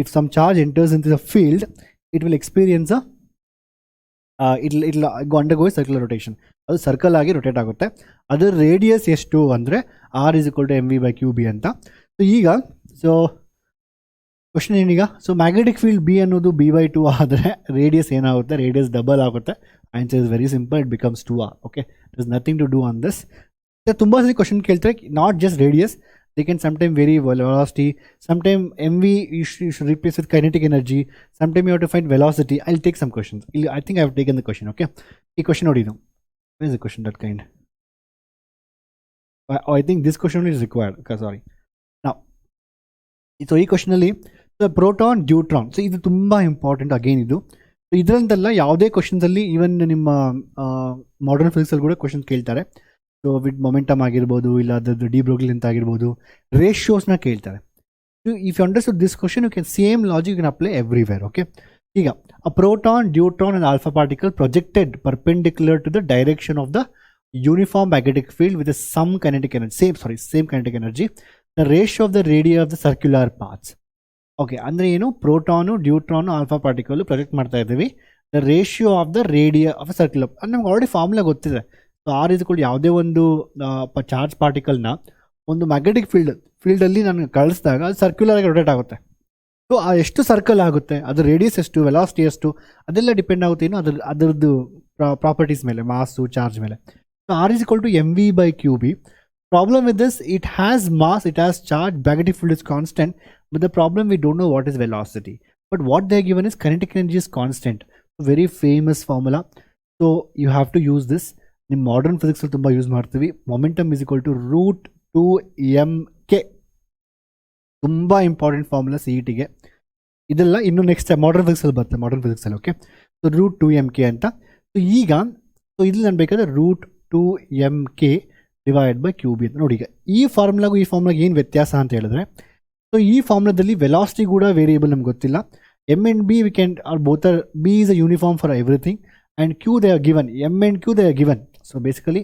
if some charge enters in the field, it will experience it undergo circular rotation. ಅದು circle ಆಗಿ rotate ಆಗುತ್ತೆ. ಅದರ radius ಎಷ್ಟು ಅಂದರೆ R is equal to mv/qb ಅಂತ. So ಈಗ ಕ್ವಶನ್ ಏನೀಗ? ಸೊ ಮ್ಯಾಗ್ನೆಟಿಕ್ ಫೀಲ್ಡ್ ಬಿ ಅನ್ನೋದು b/2 ಆದರೆ ರೇಡಿಯಸ್ ಏನಾಗುತ್ತೆ? ರೇಡಿಯಸ್ ಡಬಲ್ ಆಗುತ್ತೆ. Answer is very simple, it becomes 2r. Okay, there is nothing to do on this. ತುಂಬ ಸರಿ ಕ್ವಶನ್ ಕೇಳ್ತಾರೆ, not just radius, they can sometime vary velocity, sometime mv you should replace with kinetic energy, sometime you have to find velocity. I'll take some questions. I think I have taken the question. Okay, ಈ question ನೋಡಿ. ಇದು where is the question that kind? I think this question is required. Okay, sorry. Now, so ಈ ಕ್ವಶನಲ್ಲಿ proton deuteron, so ಇದು ತುಂಬ important again. ಇದು ಇದರಂತೆಲ್ಲ ಯಾವುದೇ ಕ್ವಶನ್ಸಲ್ಲಿ, even ನಿಮ್ಮ modern ಫಿಸಿಕ್ಸಲ್ಲಿ ಕೂಡ ಕ್ವಶನ್ ಕೇಳ್ತಾರೆ. ಸೊ ವಿತ್ ಮೊಮೆಂಟಮ್ ಆಗಿರ್ಬೋದು, ಇಲ್ಲ ಅದರದ್ದು ಡಿ ಬ್ರೋಗ್ಲಿ ಅಂತ ಆಗಿರ್ಬೋದು, ರೇಷಿಯೋಸ್ನ ಕೇಳ್ತಾರೆ. So if you understood this question, you can same logic you can apply everywhere. Okay, ಈಗ a proton, deuteron and alpha particle projected perpendicular to the direction of the uniform magnetic field with some kinetic energy, same kinetic energy. The ratio of the radius of the circular paths. Okay, ಅಂದರೆ ಏನು? Proton, deuteron, alpha particle project ಮಾಡ್ತಾ ಇದ್ದೀವಿ. The ratio of the radius of circular, ಅದು ನಮ್ಗೆ already formula ಗೊತ್ತಿದೆ. So R is equal to ಯಾವುದೇ ಒಂದು charge ಪಾರ್ಟಿಕಲ್ನ ಒಂದು ಮ್ಯಾಗ್ನೆಟಿಕ್ ಫೀಲ್ಡಲ್ಲಿ ನಾನು ಕಳಿಸಿದಾಗ ಅದು ಸರ್ಕ್ಯುಲರ್ ಆಗಿ ರೊಟೇಟ್ ಆಗುತ್ತೆ. ಸೊ ಎಷ್ಟು ಸರ್ಕಲ್ ಆಗುತ್ತೆ, ಅದ್ರ ರೇಡಿಯಸ್ ಎಷ್ಟು, ವೆಲಾಸಿಟಿ ಎಷ್ಟು, ಅದೆಲ್ಲ ಡಿಪೆಂಡ್ ಆಗುತ್ತೆ ಏನು ಅದರದ್ದು ಪ್ರಾಪರ್ಟೀಸ್ ಮೇಲೆ, ಮಾಸು, ಚಾರ್ಜ್ ಮೇಲೆ. So R is equal to mv/qb. Problem with this, it has mass, it has charge, magnetic field is constant, but the problem we don't know what is velocity. But what they are given is kinetic energy is constant. Very famous formula. So you have to use this. ನಿಮ್ಮ modern ಫಿಸಿಕ್ಸಲ್ಲಿ ತುಂಬ use ಮಾಡ್ತೀವಿ. Momentum is equal to √2mk. ತುಂಬ important formula C E ಟಿಗೆ. ಇದೆಲ್ಲ ಇನ್ನು next modern ಫಿಸಿಕ್ಸಲ್ಲಿ ಬರುತ್ತೆ, modern ಫಿಸಿಕ್ಸಲ್ಲಿ. Okay, so √2mk ಅಂತ. ಸೊ ಈಗ ಇಲ್ಲಿ ನಾನು ಬೇಕಾದ್ರೆ √2mk /qb ಅಂತ ನೋಡಿ. ಈಗ ಈ ಫಾರ್ಮುಲಾಗೂ ಏನು ವ್ಯತ್ಯಾಸ ಅಂತ ಹೇಳಿದ್ರೆ, ಸೊ ಈ ಫಾರ್ಮುಲಾದಲ್ಲಿ ವೆಲಾಸಿಟಿ ಕೂಡ ವೇರಿಯೇಬಲ್ ನಮ್ಗೆ ಗೊತ್ತಿಲ್ಲ. m and b we can are both are b is a uniform for everything, and q they are given, m and q they are given. So basically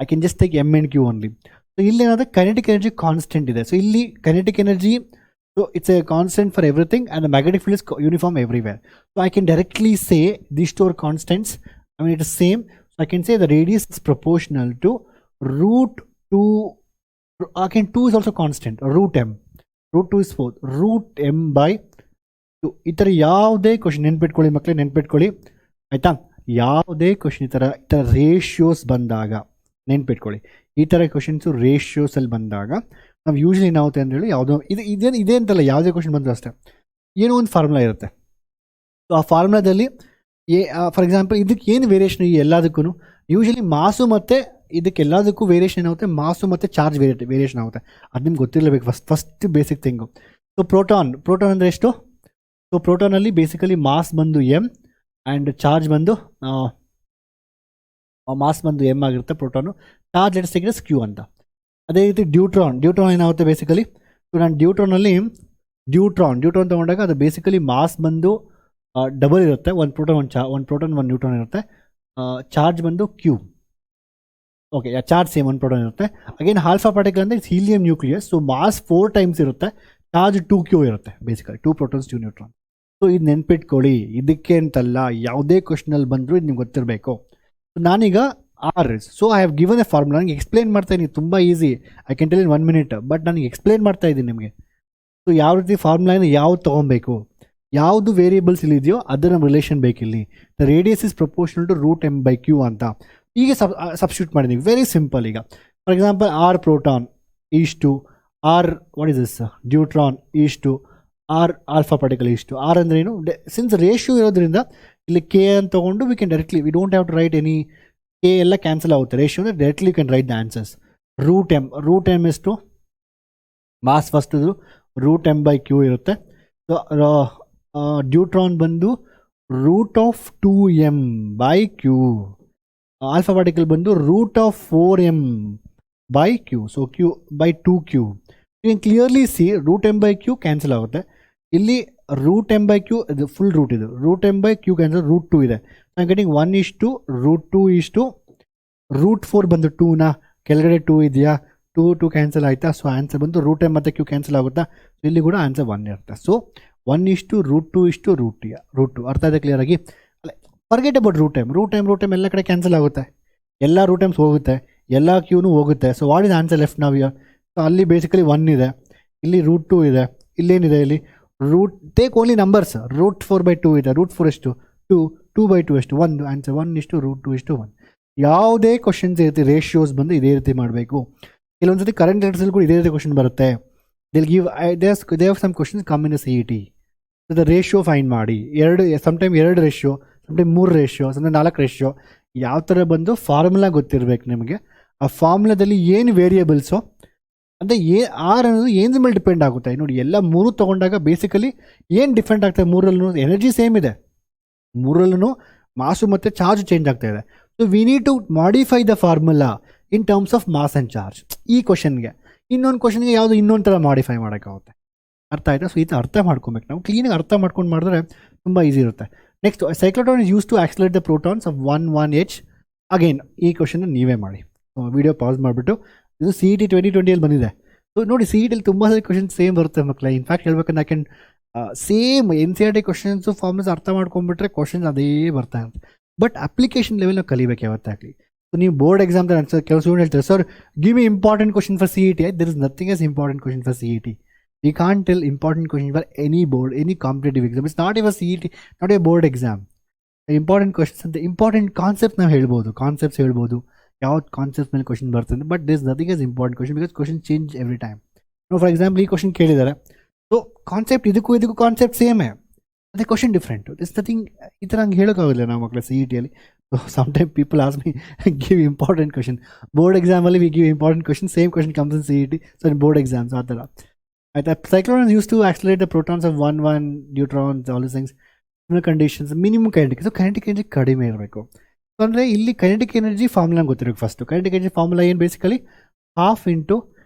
I can just take m and q only. So ಇಲ್ಲಿ ಏನಾದ್ರೆ kinetic energy constant ಇದೆ. So ಇಲ್ಲಿ kinetic energy, so it's a constant for everything, and the magnetic field is uniform everywhere. So I can directly say these two are constants. I mean it is same. So I can say the radius is proportional to √2. Again 2 is also constant, √m. √2 is 4, √m/2. ಈ ಥರ ಯಾವುದೇ question ನೆನ್ಪಿಟ್ಕೊಳ್ಳಿ ಮಕ್ಕಳೇ, ನೆನ್ಪಿಟ್ಕೊಳ್ಳಿ ಆಯಿತಾ. ಯಾವುದೇ question ಈ ಥರ ರೇಷಿಯೋಸ್ ಬಂದಾಗ ನೆನ್ಪಿಟ್ಕೊಳ್ಳಿ. ಈ ಥರ ಕ್ವಶನ್ಸು ರೇಷಿಯೋಸಲ್ಲಿ ಬಂದಾಗ ನಾವು ಯೂಶ್ವಲಿ ಏನಾಗುತ್ತೆ ಅಂತೇಳಿ, ಯಾವುದೋ ಇದೇ ಅಂತಲ್ಲ, ಯಾವುದೇ ಕ್ವಶನ್ ಬಂದರೂ ಅಷ್ಟೇ ಏನೋ ಒಂದು ಫಾರ್ಮುಲಾ ಇರುತ್ತೆ. ಸೊ ಆ ಫಾರ್ಮುಲಾದಲ್ಲಿ ಫಾರ್ ಎಕ್ಸಾಂಪಲ್ ಇದಕ್ಕೆ ಏನು ವೇರಿಯೇಷನ್ ಈ ಎಲ್ಲದಕ್ಕೂ ಯೂಶ್ವಲಿ ಮಾಸು ಮತ್ತು ಇದಕ್ಕೆಲ್ಲದಕ್ಕೂ ವೇರಿಯೇಷನ್ ಏನಾಗುತ್ತೆ, ಮಾಸು ಮತ್ತು ಚಾರ್ಜ್ ವೇರಿಯೇಷನ್ ಆಗುತ್ತೆ. ಅದು ನಿಮ್ಗೆ ಗೊತ್ತಿರಲೇಬೇಕು first basic thing. So proton ಅಂದರೆ ಎಷ್ಟು? ಸೊ ಪ್ರೋಟಾನಲ್ಲಿ ಬೇಸಿಕಲಿ ಮಾಸ್ ಬಂದು ಎಮ್ ಆ್ಯಂಡ್ ಚಾರ್ಜ್ ಬಂದು ಮಾಸ್ ಬಂದು ಎಮ್ ಆಗಿರುತ್ತೆ proton. Charge let's take it q ಅಂತ. ಅದೇ ರೀತಿ ಡ್ಯೂಟ್ರಾನ್ ಏನಾಗುತ್ತೆ ಬೇಸಿಕಲಿ? ಸೊ ನಾನು ಡ್ಯೂಟ್ರಾನ್ ತೊಗೊಂಡಾಗ ಅದು ಬೇಸಿಕಲಿ ಮಾಸ್ ಬಂದು ಡಬಲ್ ಇರುತ್ತೆ, ಒಂದು ಪ್ರೋಟಾನ್ ಒಂದು ನ್ಯೂಟ್ರಾನ್ ಇರುತ್ತೆ. ಚಾರ್ಜ್ ಬಂದು ಕ್ಯೂ. ಓಕೆ, ಚಾರ್ಜ್ ಸೇಮ್, ಒಂದು ಪ್ರೋಟಾನ್ ಇರುತ್ತೆ. ಅಗೇನ್ ಆಲ್ಫಾ ಪಾರ್ಟಿಕಲ್ ಅಂದರೆ it's helium nucleus. So mass 4 times ಇರುತ್ತೆ, ಚಾರ್ಜ್ 2Q ಇರುತ್ತೆ ಬೇಸಿಕಲಿ, 2 protons 2 ನ್ಯೂಟ್ರಾನ್. ಸೊ ಇದು ನೆನ್ಪಿಟ್ಕೊಳ್ಳಿ, ಇದಕ್ಕೆ ಅಂತಲ್ಲ, ಯಾವುದೇ ಕ್ವಶನಲ್ಲಿ ಬಂದರೂ ಇದು ನಿಮ್ಗೆ ಗೊತ್ತಿರಬೇಕು. ನಾನೀಗ so I have given A formula. ನನಗೆ ಎಕ್ಸ್ಪ್ಲೇನ್ ಮಾಡ್ತಾ ಇದ್ದೀನಿ, ತುಂಬ easy, I can tell in 1 minute, but ನನಗೆ ಎಕ್ಸ್ಪ್ಲೇನ್ ಮಾಡ್ತಾ ಇದ್ದೀನಿ ನಿಮಗೆ. ಸೊ ಯಾವ ರೀತಿ ಫಾರ್ಮುಲಾನ ಯಾವ್ದು ತೊಗೊಬೇಕು, ಯಾವುದು ವೇರಿಯೇಬಲ್ಸ್ ಇಲ್ಲಿದೆಯೋ ಅದರ ರಿಲೇಷನ್ ಬೇಕಿಲ್ಲಿ. The radius is proportional to √m/q ಅಂತ ಈಗ ಸಬ್ಸ್ಟಿಟ್ಯೂಟ್ ಮಾಡಿದ್ದೀವಿ. Very simple. ಈಗ for example r proton is to r deuteron is to r alpha particle ಇಷ್ಟು. ಆರ್ ಅಂದರೆ ಏನು? ಸಿನ್ಸ್ ರೇಷಿಯೋ ಇರೋದ್ರಿಂದ ಇಲ್ಲಿ ಕೆ ಅಂತ ತೊಗೊಂಡು we can directly, we don't have to write any, k ಎಲ್ಲ ಕ್ಯಾನ್ಸಲ್ ಆಗುತ್ತೆ. ರೇಷಿಯೋ ಅಂದರೆ directly you can write the answers. √m ಎಷ್ಟು? ಮಾಸ್ ಫಸ್ಟದು √m/q ಇರುತ್ತೆ. ಸೊ ಡ್ಯೂಟ್ರಾನ್ ಬಂದು √2m/q. ಆಲ್ಫಾ ಪಾರ್ಟಿಕಲ್ ಬಂದು √4m/q. So q/2q. You can clearly see √m/q cancel ಆಗುತ್ತೆ. ಇಲ್ಲಿ √m/q ಇದು ಫುಲ್ ರೂಟ್, ಇದು √m/q ಕ್ಯಾನ್ಸಲ್, √2 ಇದೆ. ಐ ಆಮ್ ಗೆಟಿಂಗ್ 1:√2:√4 ಬಂದು 2ನ ಕೆಳಗಡೆ 2 ಇದೆಯಾ, 2 ಕ್ಯಾನ್ಸಲ್ ಆಯಿತಾ? ಸೊ ಆನ್ಸರ್ ಬಂದು √m ಮತ್ತು q ಕ್ಯಾನ್ಸಲ್ ಆಗುತ್ತಾ? ಸೊ ಇಲ್ಲಿ ಕೂಡ ಆನ್ಸರ್ 1 ಇರುತ್ತೆ. ಸೊ 1:√2:√2. ಅರ್ಥ ಇದೆ ಕ್ಲಿಯರ್ ಆಗಿ? ಫರ್ಗೆಟ್ ಅಬೌಟ್ √m ಎಲ್ಲ ಕಡೆ ಕ್ಯಾನ್ಸಲ್ ಆಗುತ್ತೆ, ಎಲ್ಲ √m's ಹೋಗುತ್ತೆ, ಎಲ್ಲ ಕ್ಯೂನು ಹೋಗುತ್ತೆ. So what is answer left ನಾವು? ಸೊ ಅಲ್ಲಿ ಬೇಸಿಕಲಿ 1 ಇದೆ, ಇಲ್ಲಿ √2 ಇದೆ, ಇಲ್ಲೇನಿದೆ, ಇಲ್ಲಿ ಟೇಕ್ ಓನ್ಲಿ ನಂಬರ್ಸ್. √4/2 ಇದೆ, √4 ಎಷ್ಟು? 2, 2/2 ಎಷ್ಟು? 1. ಆನ್ಸರ್ 1:√2:1. ಯಾವುದೇ ಕ್ವಶನ್ಸ್ ಇರುತ್ತೆ, ರೇಷಿಯೋಸ್ ಬಂದು ಇದೇ ರೀತಿ ಮಾಡಬೇಕು. ಕೆಲವೊಂದು ಸತಿ ಕರೆಂಟ್ ಅಫೇರ್ಸಲ್ಲಿ ಕೂಡ ಇದೇ ರೀತಿ ಕ್ವಶನ್ ಬರುತ್ತೆ. They have some questions come in CET. So the ratio find ಮಾಡಿ, sometime 2 ratio, sometime 3 ratio, sometime 4 ratio, ಯಾವ ಥರ ಬಂದು ಫಾರ್ಮುಲಾ ಗೊತ್ತಿರಬೇಕು ನಿಮಗೆ. ಆ ಫಾರ್ಮುಲಾದಲ್ಲಿ ಏನು ವೇರಿಯೇಬಲ್ಸೋ ಅಂದರೆ ಆರ್ ಅನ್ನೋದು ಏನ್ರ ಮೇಲೆ ಡಿಪೆಂಡ್ ಆಗುತ್ತೆ. ನೋಡಿ, ಎಲ್ಲ 3 ತೊಗೊಂಡಾಗ ಬೇಸಿಕಲಿ ಏನು ಡಿಫ್ರೆಂಟ್ ಆಗ್ತದೆ? 3ರಲ್ಲೂ ಎನರ್ಜಿ ಸೇಮ್ ಇದೆ, 3ರಲ್ಲೂ ಮಾಸು ಮತ್ತು ಚಾರ್ಜ್ ಚೇಂಜ್ ಆಗ್ತಾ ಇದೆ. So we need to modify the formula in terms of mass and charge. ಈ ಕ್ವಶನ್ಗೆ ಇನ್ನೊಂದು ಕ್ವಶನ್ಗೆ ಯಾವುದು ಇನ್ನೊಂದು ಥರ ಮಾಡಿಫೈ ಮಾಡೋಕ್ಕಾಗುತ್ತೆ. ಅರ್ಥ ಆಯಿತಾ? ಸೊ ಈ ಥರ ಅರ್ಥ ಮಾಡ್ಕೊಬೇಕು ನಾವು. ಕ್ಲೀನಾಗಿ ಅರ್ಥ ಮಾಡ್ಕೊಂಡು ಮಾಡಿದ್ರೆ ತುಂಬ ಈಸಿ ಇರುತ್ತೆ. Next, cyclotron is use to accelerate the protons of 1h. Again ಈ ಕ್ವಶನ್ ನೀವೇ ಮಾಡಿ, ವಿಡಿಯೋ ಪಾಸ್ ಮಾಡಿಬಿಟ್ಟು. ಇದು CET 2020 ಬಂದಿದೆ. ಸೊ ನೋಡಿ, CET ತುಂಬ ಸಾರಿ ಕ್ವಶನ್ ಸೇಮ್ ಬರುತ್ತೆ ಮಕ್ಕಳೇ. ಇನ್ಫ್ಯಾಕ್ಟ್ ಹೇಳ್ಬೇಕಂದ್ರೆ I can same NCERT questions formulas ಅರ್ಥ ಮಾಡ್ಕೊಂಡ್ಬಿಟ್ರೆ ಕ್ವಶನ್ಸ್ ಅದೇ ಬರ್ತಾ ಇರುತ್ತೆ. ಬಟ್ ಅಪ್ಲಿಕೇಶನ್ ಲೆವೆಲ್ ನಾವು ಕಲಿಬೇಕು ಯಾವತ್ತಾಗಲಿ. ಸೊ ನೀವು ಬೋರ್ಡ್ ಎಕ್ಸಾಮ್ ಆನ್ಸರ್, ಕೆಲವು ಸ್ಟೂಡೆಂಟ್ ಹೇಳ್ತಾರೆ, sir give me important question for CET. There is nothing as important question for CET. We can't tell important question for any board, any competitive exam. It's not even CET, not a board exam. Important questions and the important concepts ನಾವು ಹೇಳ್ಬೋದು, concepts ಹೇಳ್ಬೋದು, ಯಾವ concept ಮೇಲೆ question ಬರ್ತದೆ. But this nothing is important question because question change every time. For example ಈ question ಕೇಳಿದ್ದಾರೆ, so concept ಇದಕ್ಕೂ concept ಸೇಮೇ, ಅದೇ ಕ್ವಶನ್ ಡಿಫ್ರೆಂಟು. ದಿಸ್ ನಥಿಂಗ್ ಈ ಥರ ಹಂಗೆ ಹೇಳೋಕ್ಕಾಗಲ್ಲ ನಾವು ಮಕ್ಕಳ CETಯಲ್ಲಿ. So sometime people ask me give important question. Board ಎಕ್ಸಾಮಲ್ಲಿ we give important question, same question comes in CET. So in board exams ಆ ಥರ. ಆಯ್ತಾ? Cyclotron is used to accelerate the protons of 1 neutrons, all these things. Similar conditions, minimum kinetic. So kinetic energy ಕಡಿಮೆ ಇರಬೇಕು. So ಅಂದರೆ ಇಲ್ಲಿ kinetic energy formula ಗೊತ್ತಿರಬೇಕು first. kinetic energy formula ಏನು? Basically 12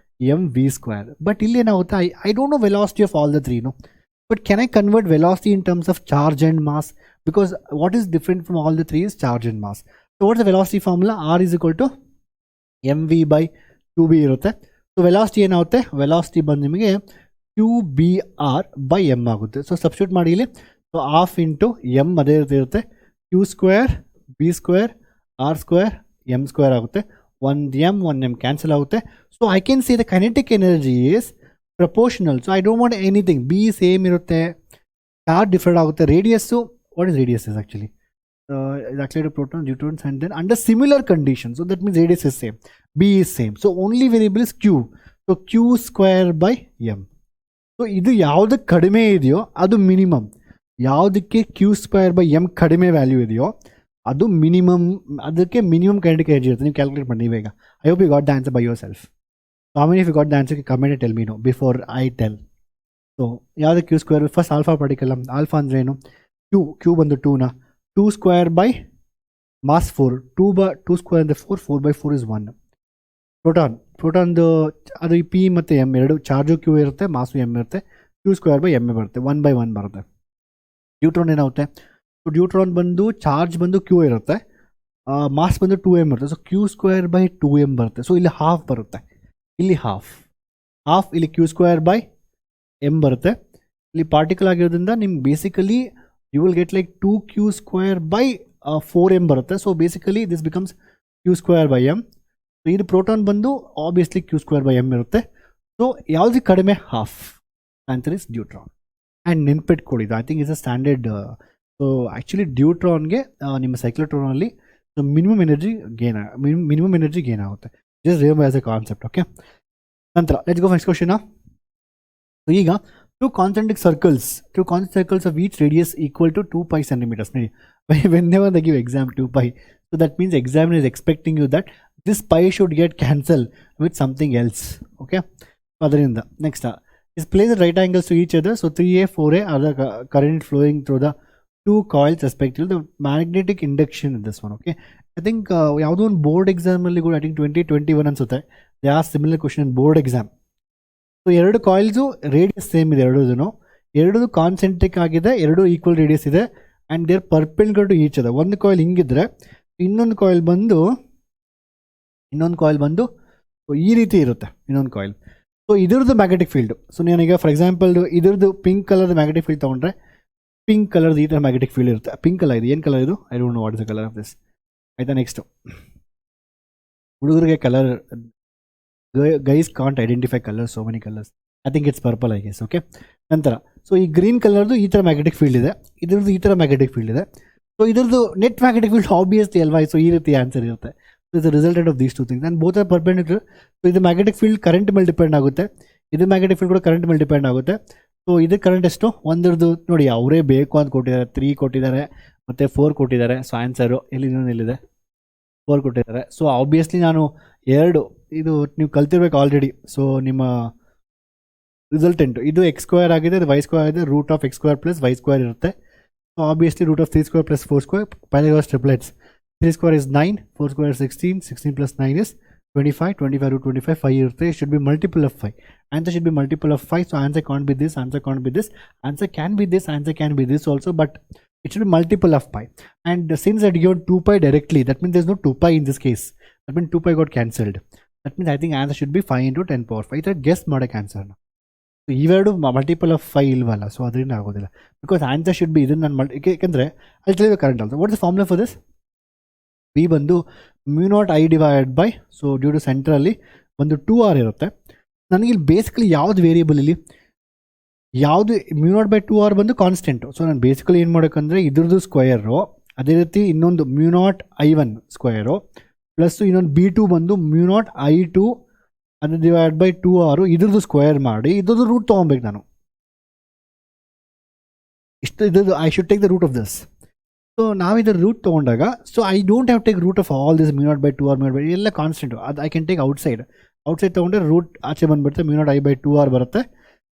× mv². But ಇಲ್ಲಿ ಏನಾಗುತ್ತೆ, I don't know velocity of all the 3, no. But can I convert velocity in terms of charge and mass? Because what is different from all the 3 is charge and mass. So what is the velocity formula? R = mv/2b ಇರುತ್ತೆ. So velocity ಏನಾಗುತ್ತೆ? Velocity ಬಂದು ನಿಮಗೆ qBr/m ಆಗುತ್ತೆ. So substitute ಮಾಡಿ ಇಲ್ಲಿ. So 12 × m ಅದೇ ರೀತಿ ಇರುತ್ತೆ, q² b² r² m² ಆಗುತ್ತೆ. 1m 1m ಕ್ಯಾನ್ಸಲ್ ಆಗುತ್ತೆ. So I can see the kinetic energy is proportional. So I don't want anything. B same ಇರುತ್ತೆ, ಚಾರ್ಜ್ ಡಿಫರೆಂಟ್ ಆಗುತ್ತೆ. Radius, what is radius is actually accelerated protons, neutrons, and then under similar conditions. So that means radius is same, b is same. So only variable is q. So q²/m. So ಇದು ಯಾವುದಕ್ಕೆ ಕಡಿಮೆ ಇದೆಯೋ ಅದು minimum, ಯಾವುದಕ್ಕೆ q²/m ಕಡಿಮೆ value ಇದೆಯೋ ಅದು minimum, ಅದಕ್ಕೆ ಮಿನಿಮಮ್ ಕೈನೆಟಿಕ್ ಎನರ್ಜಿ ಇರುತ್ತೆ. ನೀವು ಕ್ಯಾಲ್ಕುಲೇಟ್ ಮಾಡಿ ನೀವೀಗ. I hope you got the answer by yourself. So how many if you got the answer comment tell me no before I tell. So ಯಾವುದು q square? First alpha particle. Alpha ಅಂದ್ರೆ ಏನು? Q ಬಂದು 2ನ 2 square by mass 4. 2 square ಅಂದರೆ 4, 4/4 is 1. ಪ್ರೋಟಾನ್ದು ಅದು ಈ P ಮತ್ತು M ಎರಡು, ಚಾರ್ಜು ಕ್ಯೂ ಇರುತ್ತೆ, ಮಾಸು ಎಮ್ ಇರುತ್ತೆ. ಕ್ಯೂ ಸ್ಕ್ವೇರ್ ಬೈ ಎಮ್ ಬರುತ್ತೆ, 1/1 ಬರುತ್ತೆ. ನ್ಯೂಟ್ರಾನ್ ಏನಾಗುತ್ತೆ? ಸೊ ನ್ಯೂಟ್ರಾನ್ ಬಂದು ಚಾರ್ಜ್ ಬಂದು ಕ್ಯೂ ಇರುತ್ತೆ, ಮಾಸ್ ಬಂದು 2m ಇರುತ್ತೆ. So Q square by 2m ಬರುತ್ತೆ. ಸೊ ಇಲ್ಲಿ ಹಾಫ್ ಬರುತ್ತೆ, ಇಲ್ಲಿ ಹಾಫ್ ಇಲ್ಲಿ ಕ್ಯೂ ಸ್ಕ್ವೇರ್ ಬೈ ಎಮ್ ಬರುತ್ತೆ. ಇಲ್ಲಿ ಪಾರ್ಟಿಕಲ್ ಆಗಿರೋದ್ರಿಂದ ನಿಮ್ಗೆ basically you will get like 2q square by 4m ಬರುತ್ತೆ. So basically this becomes q square by m. So ಇದು ಪ್ರೋಟಾನ್ ಬಂದು obviously q square by m ಇರುತ್ತೆ. ಸೊ ಯಾವುದಕ್ಕೆ ಕಡಿಮೆ? Half. Answer is neutron. And ನೆನ್ಪಿಟ್ಕೊಳ್ಳಿ, I think is a standard. So actually ಡ್ಯೂಟ್ರಾನ್ಗೆ ನಿಮ್ಮ ಸೈಕ್ಲೋಟ್ರಾನಲ್ಲಿ ಮಿನಿಮಮ್ ಎನರ್ಜಿ ಗೇನ್ ಆಗುತ್ತೆ. Just remember as a concept. Okay, ನಂತರ let's go next question. So ಈಗ two concentric circles of each radius equal to 2 pi centimeters. Whenever they give exam 2 pi, so that means examiner is expecting you that this pi should get cancelled with something else. Okay, adrinda next is place the right angles to each other. So 3a 4a are the current flowing through the two coils respectively. The magnetic induction in this one. Okay, I think ಯಾವುದೋ ಒಂದು board exam ಅಲ್ಲಿ ಕೂಡ I think 2021 ಅನ್ಸುತ್ತೆ, they asked similar question in board exam. So ಎರಡು coils radius same ಇದೆ, ಎರಡು concentric ಆಗಿದೆ, ಎರಡು ಈಕ್ವಲ್ ರೇಡಿಯಸ್ ಇದೆ. And they're perpendicular to each other. ಒಂದು ಕಾಯಿಲ್ ಹಿಂಗಿದ್ರೆ ಇನ್ನೊಂದು ಕಾಯಿಲ್ ಬಂದು ಈ ರೀತಿ ಇರುತ್ತೆ ಇನ್ನೊಂದು ಕಾಯಿಲ್. ಸೊ ಇದ್ರದ್ದು ಮ್ಯಾಗ್ನೆಟಿಕ್ ಫೀಲ್ಡು. ಸೊ ನಾನೀಗ ಫಾರ್ ಎಕ್ಸಾಂಪಲ್ ಇದ್ರದ್ದು ಪಿಂಕ್ ಕಲರ್ದು ಮ್ಯಾಗ್ನೆಟಿಕ್ ಫೀಲ್ಡ್ ತೊಗೊಂಡ್ರೆ ಪಿಂಕ್ ಕಲರ್ದು ಈ ಥರ ಮ್ಯಾಗ್ನೆಟಿಕ್ ಫೀಲ್ಡ್ ಇರುತ್ತೆ. ಪಿಂಕ್ ಕಲರ್ ಇದು ಏನು ಕಲರ್ ಇದು? I don't know what is the colour of this. ಆಯಿತಾ, ನೆಕ್ಸ್ಟು ಹುಡುಗರಿಗೆ colour, guys can't identify colors, so many colors. I think it's purple, I guess. Okay, ನಂತರ ಸೊ ಈ green ಕಲರ್ದು ಈ ಥರ ಮ್ಯಾಗ್ನೆಟಿಕ್ ಫೀಲ್ಡ್ ಇದೆ, ಇದ್ರದ್ದು ಈ ಥರ ಮ್ಯಾಗ್ನೆಟಿಕ್ ಫೀಲ್ಡ್ ಇದೆ. ಸೊ ಇದ್ರದ್ದು ನೆಟ್ ಮ್ಯಾಗ್ನೆಟಿಕ್ ಫೀಲ್ಡ್ ಆಬ್ವಿಯಸ್ಲಿ ಅಲ್ವಾ? ಸೊ ಈ ರೀತಿ ಆನ್ಸರ್ ಇರುತ್ತೆ. So is resulted of these two things and both are perpendicular. So ಇದು ಮ್ಯಾಗ್ನೆಟಿಕ್ ಫೀಲ್ಡ್ ಕರೆಂಟ್ ಮೇಲೆ ಡಿಪೆಂಡ್ ಆಗುತ್ತೆ, ಇದು ಮ್ಯಾಗ್ನೆಟಿಕ್ ಫೀಲ್ಡ್ ಕೂಡ ಕರೆಂಟ್ ಮೇಲೆ ಡಿಪೆಂಡ್ ಆಗುತ್ತೆ. ಸೊ ಇದಕ್ಕೆ ಕರೆಂಟ್ ಎಷ್ಟು? ಒಂದರದ್ದು ನೋಡಿ ಅವರೇ ಬೇಕು ಅಂತ ಕೊಟ್ಟಿದ್ದಾರೆ, 3 ಕೊಟ್ಟಿದ್ದಾರೆ ಮತ್ತು 4 ಕೊಟ್ಟಿದ್ದಾರೆ. ಸೊ ಆನ್ಸರು ಎಲ್ಲಿದೆ? 4 ಕೊಟ್ಟಿದ್ದಾರೆ. ಸೊ ಆಬ್ವಿಯಸ್ಲಿ ನಾನು ಎರಡು ಇದು ನೀವು ಕಲ್ತಿರ್ಬೇಕು ಆಲ್ರೆಡಿ. ಸೊ ನಿಮ್ಮ ರಿಸಲ್ಟೆಂಟು ಇದು ಎಕ್ಸ್ ಸ್ಕ್ವೇರ್ ಆಗಿದೆ, ಇದು ವೈ ಸ್ಕ್ವೇರ್ ಆಗಿದೆ, root of x square plus y square ಇರುತ್ತೆ. So obviously root of 3 square plus 4 square, Pythagoras triplets. 3 square is 9, 4 square 16, 16 plus 9 is 25, 25 root 25 5 ಇರುತ್ತೆ. It should be multiple of 5. Answer should be multiple of 5. So answer can't be this, answer can be this also, but it should be multiple of pi. And since I given 2 pi directly, that means there's no 2 pi in this case. That means 2 pi got cancelled. That means I think answer should be 5 into 10 power 5. It's a guess modek answer. So ivedu multiple of 5 ilvalla. So adrinda agodilla. Because answer should be idin nan ekandre I'll tell you the current also. What is the formula for this? V ಬಂದು mu naught I divided by, so due to centrally ಒಂದು 2r ಇರುತ್ತೆ. ನನಗೆ ಇಲ್ಲಿ basically ಯಾವ್ದು variable ಇಲ್ಲಿ ಯಾವುದು? mu naught by 2r ಬಂದು constant. So ನಾನು ಬೇಸಿಕಲಿ ಏನು ಮಾಡೋಕ್ಕಂದರೆ ಇದ್ರದ್ದು ಸ್ಕ್ವಯರು, ಅದೇ ರೀತಿ ಇನ್ನೊಂದು mu naught I1 square plus ಇನ್ನೊಂದು B2 ಬಂದು mu naught I2 ಅದು ಡಿವೈಡ್ ಬೈ 2r ಇದ್ರದ್ದು ಸ್ಕ್ವಯರ್ ಮಾಡಿ ಇದ್ರದ್ದು ರೂಟ್ ತೊಗೊಬೇಕು ನಾನು. ಇಷ್ಟು ಇದ್ರದ್ದು I should take the root of this. So ನಾವು ಇದರ ರೂಟ್ ತೊಗೊಂಡಾಗ so I don't have take root of all this mu naught by 2r mu naught by ಎಲ್ಲ ಕಾನ್ಸ್ಟೆಂಟು. ಅದು ಐ ಕ್ಯಾನ್ ಟೇಕ್ ಔಟ್ಸೈಡ್ ತೊಗೊಂಡ್ರೆ ರೂಟ್ ಆಚೆ ಬಂದುಬಿಡುತ್ತೆ, mu naught I by 2r ಬರುತ್ತೆ.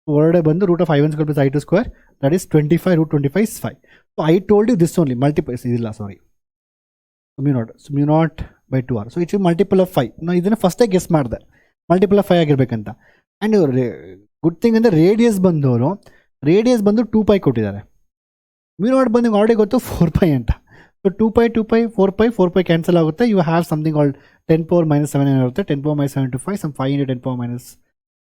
ಹೊರಗಡೆ ಬಂದು root of I1 square plus I2 square, that is 25, root 25 is 5. So I told you this only multiple ಇಲ್ಲ sorry mu naught by 2r. So it's multiple of 5. ನಾನು ಇದನ್ನು ಫಸ್ಟೇ guess ಮಾಡಿದೆ multiple of 5 ಆಗಿರ್ಬೇಕಂತ. And good thing ಅಂದರೆ radius ಬಂದು 2 pi ಕೊಟ್ಟಿದ್ದಾರೆ. mu naught ಬಂದು ಆಲ್ರೆಡಿ ಗೊತ್ತು 4 pi ಅಂತ. ಸೊ 2 pi 4 pi ಕ್ಯಾನ್ಸಲ್ ಆಗುತ್ತೆ. You have something old 10 power minus 7 ಏನಿರುತ್ತೆ, 10 power minus 7 to 5, some 5 into 10 power minus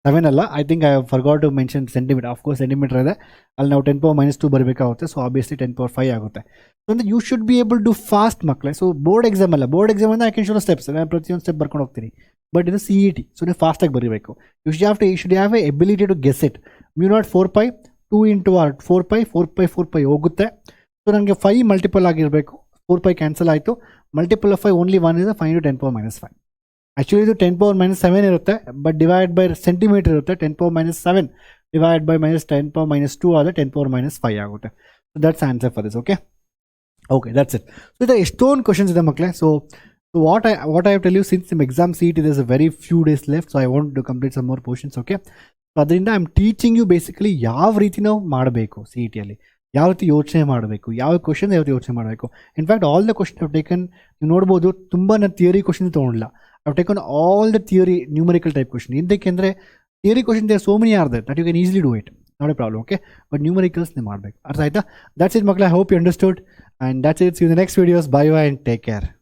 7 ಅಲ್ಲ, I think I forgot to mention centimetre. Of course centimetre ಇದೆ, ಅಲ್ಲಿ ನಾವು 10 power minus 2 ಬರಬೇಕಾಗುತ್ತೆ. ಸೊ ಆಬ್ವಿಯಸ್ಲಿ 10 power 5 ಆಗುತ್ತೆ. ಸೊ ಅಂದರೆ you should be able to fast ಮಕ್ಕಳೇ. So board exam ಅಲ್ಲ, board exam ಅಂದರೆ ಐ ಕ್ಯಾನ್ ಶೋ ಸ್ಟೆಪ್ಸ್, ನಾನು ಪ್ರತಿಯೊಂದು ಸ್ಟೆಪ್ ಬರ್ಕೊಂಡು ಹೋಗ್ತೀನಿ. ಬಟ್ ಇದು CET, ಸೊ ನೀವು ಫಾಸ್ಟಾಗಿ ಬರೀಬೇಕು. You should have a ability to guess it. mu naught 4 pi 2 into r 4 pi 4 pi 4 pi ಹೋಗುತ್ತೆ. ಸೊ ನನಗೆ 5 ಮಲ್ಟಿಪಲ್ ಆಗಿರಬೇಕು. 4 pi ಕ್ಯಾನ್ಸಲ್ ಆಯಿತು. Multiple of 5 only 1 is 5 into 10 power minus 5. Actually ಇದು 10 power minus 7 ಇರುತ್ತೆ, but divide by centimetre ಇರುತ್ತೆ. 10 power minus 7 divide by minus 10 power minus 2 ಆದರೆ 10 power minus 5 ಆಗುತ್ತೆ. So that's answer for this. Okay, okay that's it. So ಇದು ಎಷ್ಟೊಂದು questions ಇದೆ ಮಕ್ಕಳೇ. So what I have tell you, since ನಿಮ್ಮ exam seat is a very few days left, so I want to complete some more portions. Okay, so ಅದರಿಂದ I am teaching you basically ಯಾವ ರೀತಿ ನಾವು ಮಾಡಬೇಕು C E ಟಿಯಲ್ಲಿ, ಯಾವ ರೀತಿ ಯೋಚನೆ ಮಾಡಬೇಕು, ಯಾವ ಕ್ವಶನ್ ಯಾವ ರೀತಿ ಯೋಚನೆ ಮಾಡಬೇಕು. In fact all the question have taken, ನೀವು ನೋಡ್ಬೋದು ತುಂಬ ನಾನು ಥಿಯರಿ ಕ್ವಶನ್ ತೊಗೊಂಡಿಲ್ಲ. Have taken all the theory numerical type question. ಎಂತಕ್ಕೆಂದರೆ theory question there so many are that you can easily do it, not a problem. Okay, but ನ್ಯೂಮರಿಕಲ್ಸ್ನೇ ಮಾಡಬೇಕು. ಅರ್ಥ ಆಯ್ತಾ? ದಟ್ಸ್ ಇಟ್ ಮಕ್ಕಳೇ, I hope you understood. And that's it. See you in the next videos. Bye bye and take care.